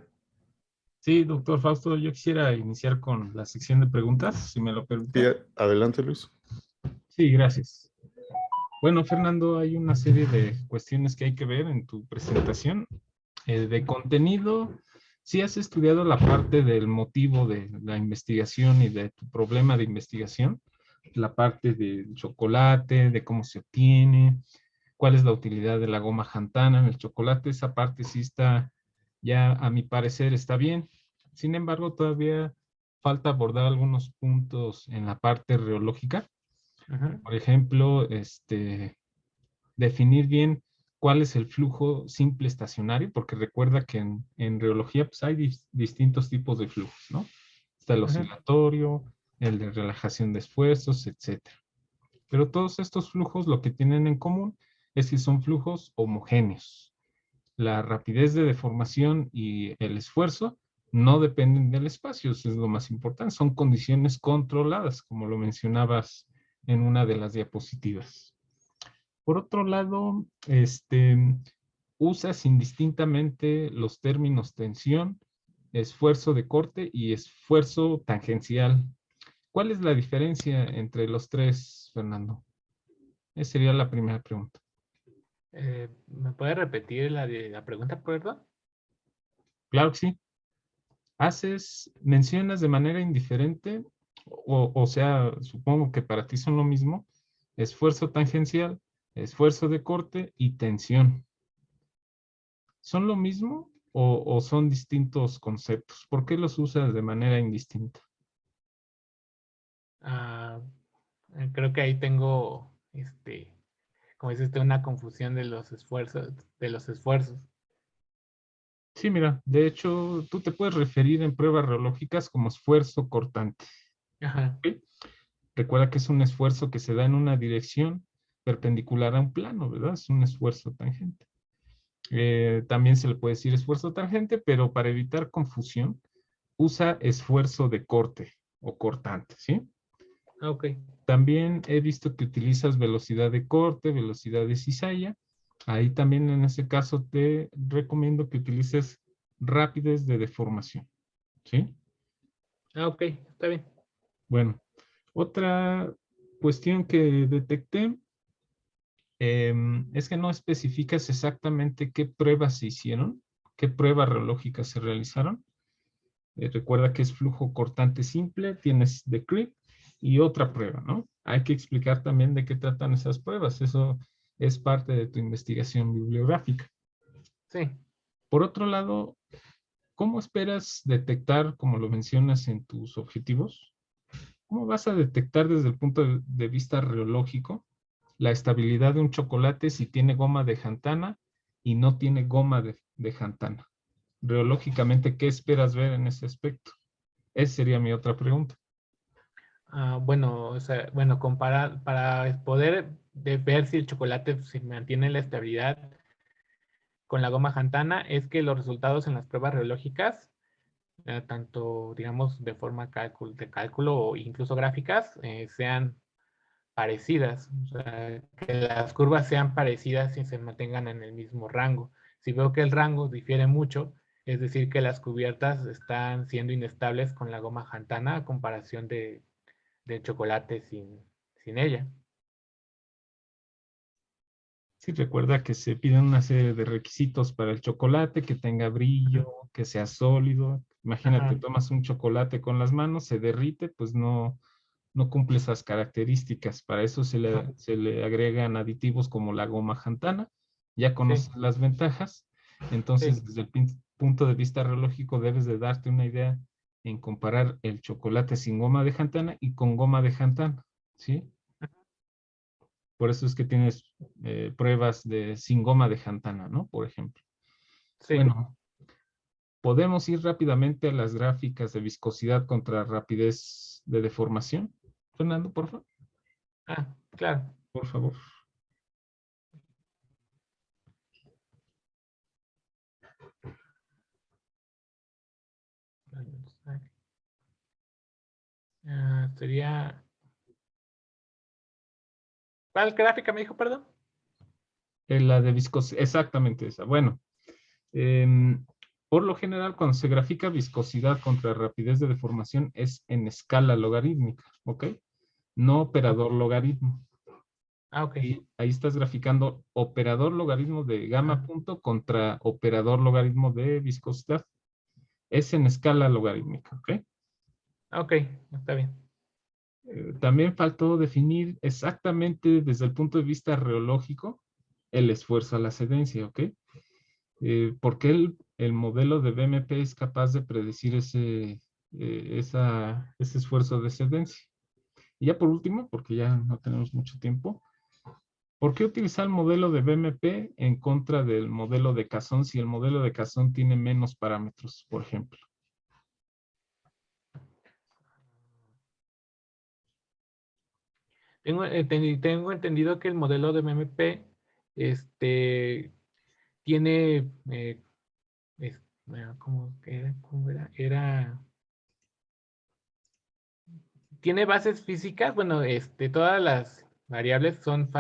Sí, doctor Fausto, yo quisiera iniciar con la sección de preguntas, si me lo Sí, permite. adelante, Luis. Sí, gracias. Bueno, Fernando, hay una serie de cuestiones que hay que ver en tu presentación. De contenido, sí has estudiado la parte del motivo de la investigación y de tu problema de investigación, la parte del chocolate, de cómo se obtiene, cuál es la utilidad de la goma Hantana en el chocolate. Esa parte sí está, ya a mi parecer está bien. Sin embargo, todavía falta abordar algunos puntos en la parte reológica. Por ejemplo, definir bien cuál es el flujo simple estacionario, porque recuerda que en reología pues, hay distintos tipos de flujos, ¿no? Está el oscilatorio, el de relajación de esfuerzos, etcétera. Pero todos estos flujos lo que tienen en común es que son flujos homogéneos. La rapidez de deformación y el esfuerzo no dependen del espacio, eso es lo más importante. Son condiciones controladas, como lo mencionabas en una de las diapositivas. Por otro lado, usas indistintamente los términos tensión, esfuerzo de corte y esfuerzo tangencial. ¿Cuál es la diferencia entre los tres, Fernando? Esa sería la primera pregunta. ¿Me puede repetir la pregunta, perdón? Claro que sí. Mencionas de manera indiferente, o sea, supongo que para ti son lo mismo, esfuerzo tangencial, esfuerzo de corte y tensión. ¿Son lo mismo o son distintos conceptos? ¿Por qué los usas de manera indistinta? Creo que ahí tengo, como dice usted, una confusión de los esfuerzos. Sí, mira, de hecho, tú te puedes referir en pruebas reológicas como esfuerzo cortante. Ajá. ¿Ok? Recuerda que es un esfuerzo que se da en una dirección perpendicular a un plano, ¿verdad? Es un esfuerzo tangente. También se le puede decir esfuerzo tangente, pero para evitar confusión, usa esfuerzo de corte o cortante, ¿sí? Ok. También he visto que utilizas velocidad de corte, velocidad de cizalla. Ahí también en ese caso te recomiendo que utilices rapidez de deformación, ¿sí? Ok, está bien. Bueno, otra cuestión que detecté es que no especificas exactamente qué pruebas se hicieron, qué pruebas reológicas se realizaron. Recuerda que es flujo cortante simple, tienes de Crick y otra prueba, ¿no? Hay que explicar también de qué tratan esas pruebas. Eso es parte de tu investigación bibliográfica. Sí. Por otro lado, ¿cómo esperas detectar, como lo mencionas en tus objetivos? ¿Cómo vas a detectar desde el punto de vista reológico la estabilidad de un chocolate si tiene goma de Hantana y no tiene goma de Hantana? Reológicamente, ¿qué esperas ver en ese aspecto? Esa sería mi otra pregunta. Bueno, o sea, bueno, para poder ver si el chocolate se mantiene la estabilidad con la goma Hantana, es que los resultados en las pruebas reológicas, tanto, digamos, de forma de cálculo o incluso gráficas, sean parecidas, o sea, que las curvas sean parecidas y se mantengan en el mismo rango. Si veo que el rango difiere mucho, es decir, que las cubiertas están siendo inestables con la goma Jantana a comparación de chocolate sin ella. Sí, recuerda que se piden una serie de requisitos para el chocolate, que tenga brillo, que sea sólido. Imagínate, Ajá. tomas un chocolate con las manos, se derrite, pues no cumple esas características. Para eso Ajá. se le agregan aditivos como la goma Jantana. Ya Sí, conoces las ventajas. sí. Entonces, desde el punto de vista reológico, debes de darte una idea en comparar el chocolate sin goma de Jantana y con goma de Jantana, ¿sí? Por eso es que tienes pruebas de sin goma de Jantana, ¿no? Por ejemplo. Sí. Bueno, podemos ir rápidamente a las gráficas de viscosidad contra rapidez de deformación. Fernando, Ah, claro. por favor. Sería... ¿Cuál gráfica me dijo, perdón? La de viscosidad, exactamente esa. Bueno, em, por lo general, cuando se grafica viscosidad contra rapidez de deformación es en escala logarítmica, ¿ok? No operador logaritmo. Ah, ok. Y ahí estás graficando operador logaritmo de gamma Ajá. punto contra operador logaritmo de viscosidad. Es en escala logarítmica, ¿ok? Ah, ok, está bien. También faltó definir exactamente desde el punto de vista reológico el esfuerzo a la cedencia, ¿ok? ¿Por qué el modelo de BMP es capaz de predecir ese esfuerzo de cedencia? Y ya por último, porque ya no tenemos mucho tiempo, ¿por qué utilizar el modelo de BMP en contra del modelo de Casson si el modelo de Casson tiene menos parámetros, por ejemplo? Tengo entendido que el modelo de MMP tiene, ¿cómo era? Tiene bases físicas, bueno, todas las variables son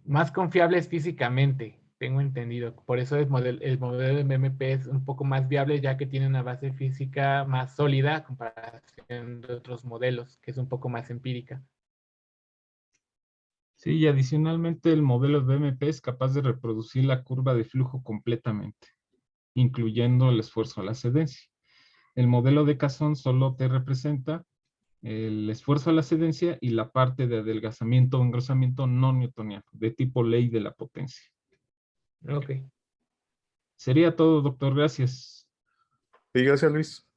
más confiables físicamente, tengo entendido. Por eso el modelo de MMP es un poco más viable, ya que tiene una base física más sólida a comparación de otros modelos, que es un poco más empírica. Sí, y adicionalmente el modelo de BMP es capaz de reproducir la curva de flujo completamente, incluyendo el esfuerzo a la cedencia. El modelo de Casson solo te representa el esfuerzo a la cedencia y la parte de adelgazamiento o engrosamiento no newtoniano, de tipo ley de la potencia. Ok. Sería todo, doctor. Gracias. Sí, gracias, Luis.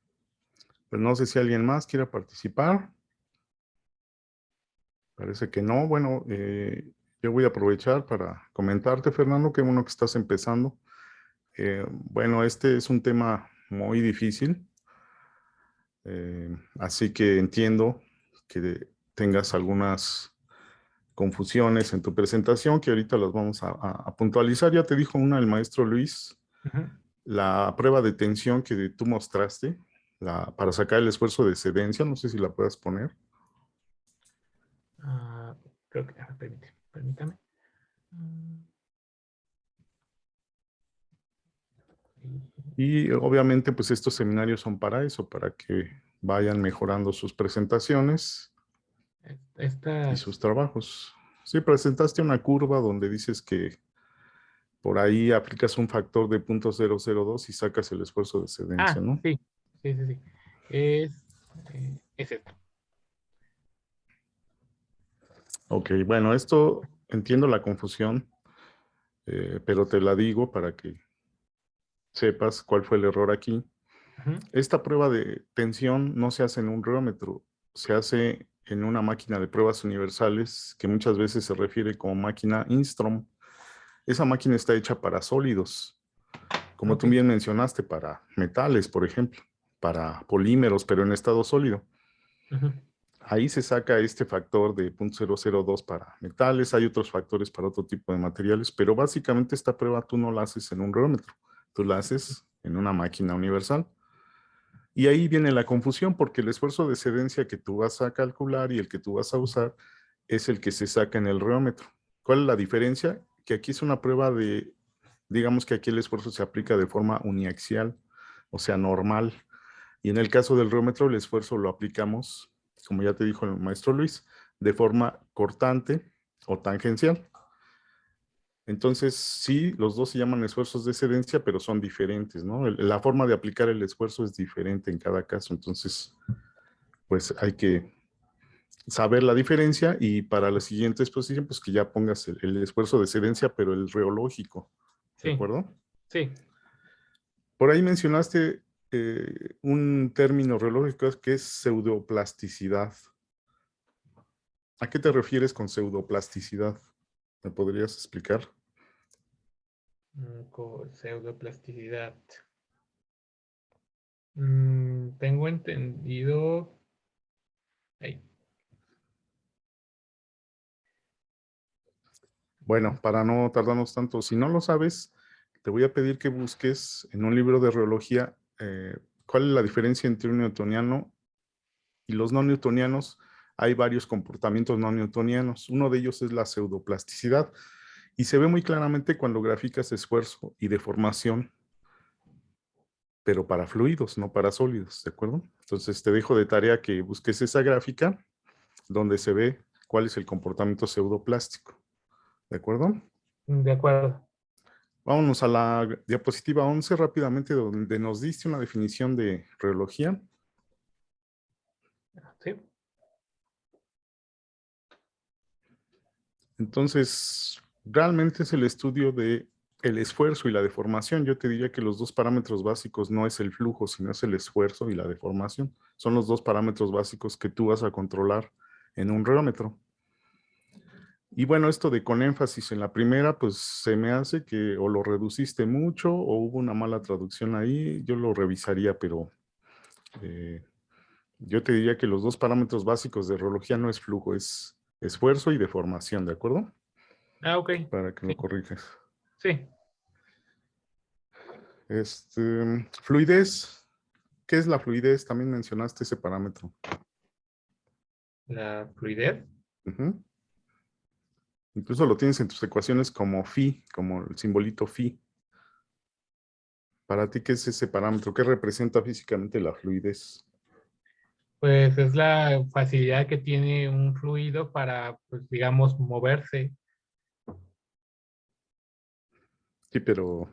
Pues no sé si alguien más quiera participar. Parece que no. Bueno, yo voy a aprovechar para comentarte, Fernando, qué bueno que estás empezando. Bueno, este es un tema muy difícil, así que entiendo que tengas algunas confusiones en tu presentación, que ahorita las vamos a puntualizar. Ya te dijo una el maestro Luis, Ujú. la prueba de tensión que tú mostraste, para sacar el esfuerzo de cedencia, no sé si la puedas poner. Ah, creo que, permítame. Y obviamente, pues estos seminarios son para eso, para que vayan mejorando sus presentaciones y sus Estas, trabajos. Sí, presentaste una curva donde dices que por ahí aplicas un factor de 0.002 y sacas el esfuerzo de cedencia, ¿no? sí, sí, sí, sí. Es, es esto. Ok, bueno, esto entiendo la confusión, pero te la digo para que sepas cuál fue el error aquí. Ujú. Esta prueba de tensión no se hace en un reómetro, se hace en una máquina de pruebas universales que muchas veces se refiere como máquina Instrom. Esa máquina está hecha para sólidos, como Ok. tú bien mencionaste, para metales, por ejemplo, para polímeros, pero en estado sólido. Ujú. Ahí se saca este factor de 0.002 para metales, hay otros factores para otro tipo de materiales, pero básicamente esta prueba tú no la haces en un reómetro, tú la haces en una máquina universal. Y ahí viene la confusión porque el esfuerzo de excedencia que tú vas a calcular y el que tú vas a usar es el que se saca en el reómetro. ¿Cuál es la diferencia? Que aquí es una prueba de, digamos que aquí el esfuerzo se aplica de forma uniaxial, o sea, normal. Y en el caso del reómetro, el esfuerzo lo aplicamos, como ya te dijo el maestro Luis, de forma cortante o tangencial. Entonces, sí, los dos se llaman esfuerzos de excedencia, pero son diferentes, ¿no? La forma de aplicar el esfuerzo es diferente en cada caso. Entonces, pues hay que saber la diferencia y para la siguiente exposición, pues que ya pongas el esfuerzo de excedencia, pero el reológico, ¿de Sí, acuerdo? sí. Por ahí mencionaste un término reológico que es pseudoplasticidad. ¿A qué te refieres con pseudoplasticidad? ¿Me podrías explicar? Con pseudoplasticidad. Tengo entendido. Ay, Bueno, para no tardarnos tanto, si no lo sabes, te voy a pedir que busques en un libro de reología cuál es la diferencia entre un newtoniano y los no newtonianos. Hay varios comportamientos no newtonianos. Uno de ellos es la pseudoplasticidad y se ve muy claramente cuando graficas esfuerzo y deformación, pero para fluidos, no para sólidos, ¿de acuerdo? Entonces te dejo de tarea que busques esa gráfica donde se ve cuál es el comportamiento pseudoplástico, ¿de acuerdo? de acuerdo. Vámonos a la diapositiva 11 rápidamente, donde nos diste una definición de reología. Sí. Entonces, realmente es el estudio de el esfuerzo y la deformación. Yo te diría que los dos parámetros básicos no es el flujo, sino es el esfuerzo y la deformación. Son los dos parámetros básicos que tú vas a controlar en un reómetro. Y bueno, esto de con énfasis en la primera, pues se me hace que o lo reduciste mucho o hubo una mala traducción ahí. Yo lo revisaría, pero yo te diría que los dos parámetros básicos de reología no es flujo, es esfuerzo y deformación, ¿de acuerdo? Ah, ok. Para que Sí, lo corrijas. sí. Fluidez. ¿Qué es la fluidez? También mencionaste ese parámetro. La fluidez. Ujú. Incluso lo tienes en tus ecuaciones como phi, como el simbolito phi. Para ti, ¿qué es ese parámetro? ¿Qué representa físicamente la fluidez? Pues es la facilidad que tiene un fluido para, pues, digamos, moverse. Sí, pero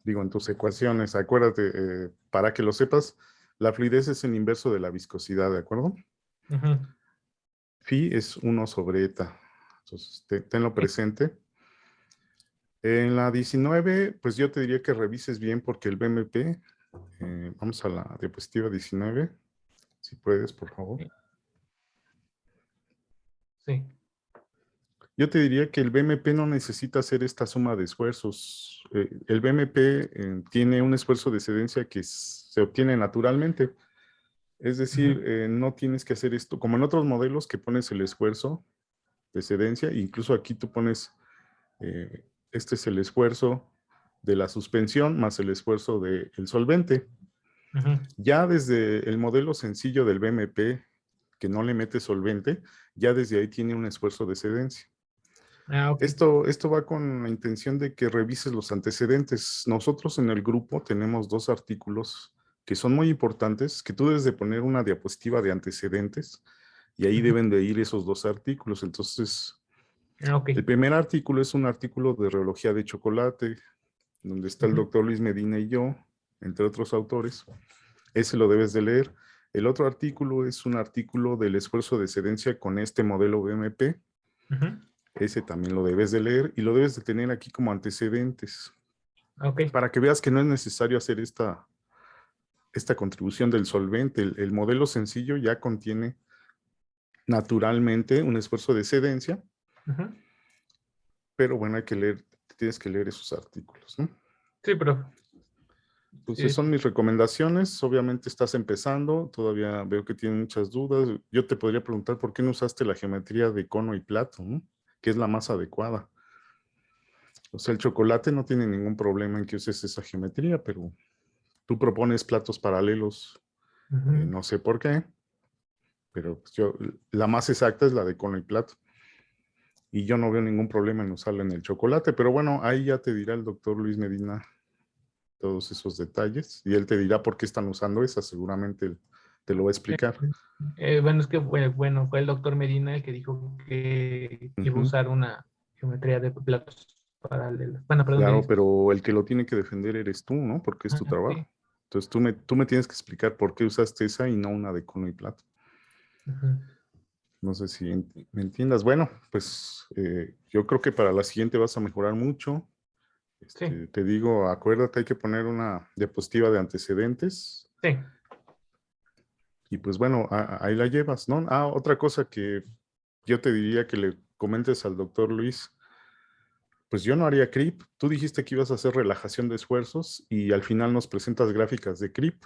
digo, en tus ecuaciones, acuérdate, para que lo sepas, la fluidez es el inverso de la viscosidad, ¿de acuerdo? Ujú. Phi es 1 sobre eta. Entonces, tenlo Sí. presente. En la 19, pues yo te diría que revises bien porque el BMP, vamos a la diapositiva 19, si puedes, por favor. Sí. Yo te diría que el BMP no necesita hacer esta suma de esfuerzos. El BMP tiene un esfuerzo de excedencia que se obtiene naturalmente. Es decir, no tienes que hacer esto, como en otros modelos que pones el esfuerzo de excedencia, incluso aquí tú pones, este es el esfuerzo de la suspensión más el esfuerzo del solvente. Ujú. Ya desde el modelo sencillo del BMP, que no le mete solvente, ya desde ahí tiene un esfuerzo de excedencia. Ah, ok. Esto va con la intención de que revises los antecedentes. Nosotros en el grupo tenemos dos artículos que son muy importantes, que tú debes de poner una diapositiva de antecedentes y ahí Ujú. deben de ir esos dos artículos. Entonces, Ah, ok. el primer artículo es un artículo de reología de chocolate, donde está el Ujú. doctor Luis Medina y yo, entre otros autores. Ese lo debes de leer. El otro artículo es un artículo del esfuerzo de excedencia con este modelo BMP. Ujú. Ese también lo debes de leer y lo debes de tener aquí como antecedentes Ok. para que veas que no es necesario hacer esta contribución del solvente. El modelo sencillo ya contiene naturalmente un esfuerzo de excedencia, Ujú. pero bueno, hay que leer, tienes que leer esos artículos, ¿no? Sí, profe. Entonces Sí, son sí. mis recomendaciones. Obviamente estás empezando, todavía veo que tienes muchas dudas. Yo te podría preguntar por qué no usaste la geometría de cono y plato, ¿no? Que es la más adecuada. O sea, el chocolate no tiene ningún problema en que uses esa geometría, pero tú propones platos paralelos Ujú. No sé por qué, pero pues la más exacta es la de cono y plato. Y yo no veo ningún problema en usarla en el chocolate, pero bueno, ahí ya te dirá el doctor Luis Medina todos esos detalles y él te dirá por qué están usando esa, seguramente él te lo va a explicar. Bueno, es que bueno, fue el doctor Medina el que dijo que iba a Ujú. usar una geometría de platos paralelos. Bueno, perdón, Claro, de pero el que lo tiene que defender eres tú, ¿no? Porque es tu trabajo. sí. Entonces tú me tienes que explicar por qué usaste esa y no una de cono y plato. Ujú. No sé si me entiendas. Bueno, pues yo creo que para la siguiente vas a mejorar mucho. Sí, Te digo, acuérdate, hay que poner una diapositiva de antecedentes. sí. Y pues bueno, ahí la llevas, ¿no? Otra cosa que yo te diría que le comentes al doctor Luis, pues yo no haría CRIP. Tú dijiste que ibas a hacer relajación de esfuerzos y al final nos presentas gráficas de CRIP.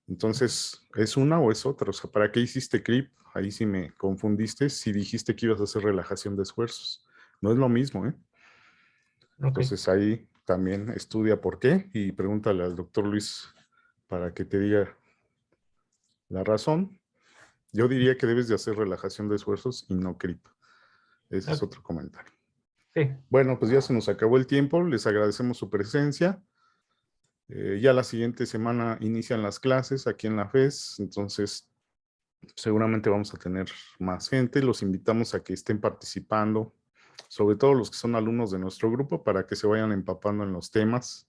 Entonces, ¿es una o es otra? O sea, ¿para qué hiciste CRIP? Ahí sí me confundiste si dijiste que ibas a hacer relajación de esfuerzos. No es lo mismo, ¿eh? Ok. Entonces ahí también estudia por qué y pregúntale al doctor Luis para que te diga la razón. Yo diría que debes de hacer relajación de esfuerzos y no CRIP. Ese es Ok. otro comentario. Sí. Bueno, pues ya se nos acabó el tiempo. Les agradecemos su presencia. Ya la siguiente semana inician las clases aquí en la FES. Entonces, seguramente vamos a tener más gente. Los invitamos a que estén participando, sobre todo los que son alumnos de nuestro grupo, para que se vayan empapando en los temas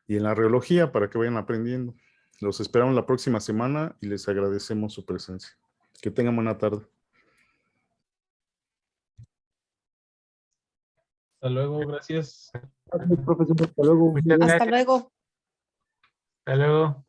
y en la reología para que vayan aprendiendo. Los esperamos la próxima semana y les agradecemos su presencia. Que tengan buena tarde. Hasta luego, gracias. Gracias, profesor. Hasta luego. Muchas Hasta gracias. luego. Hasta luego.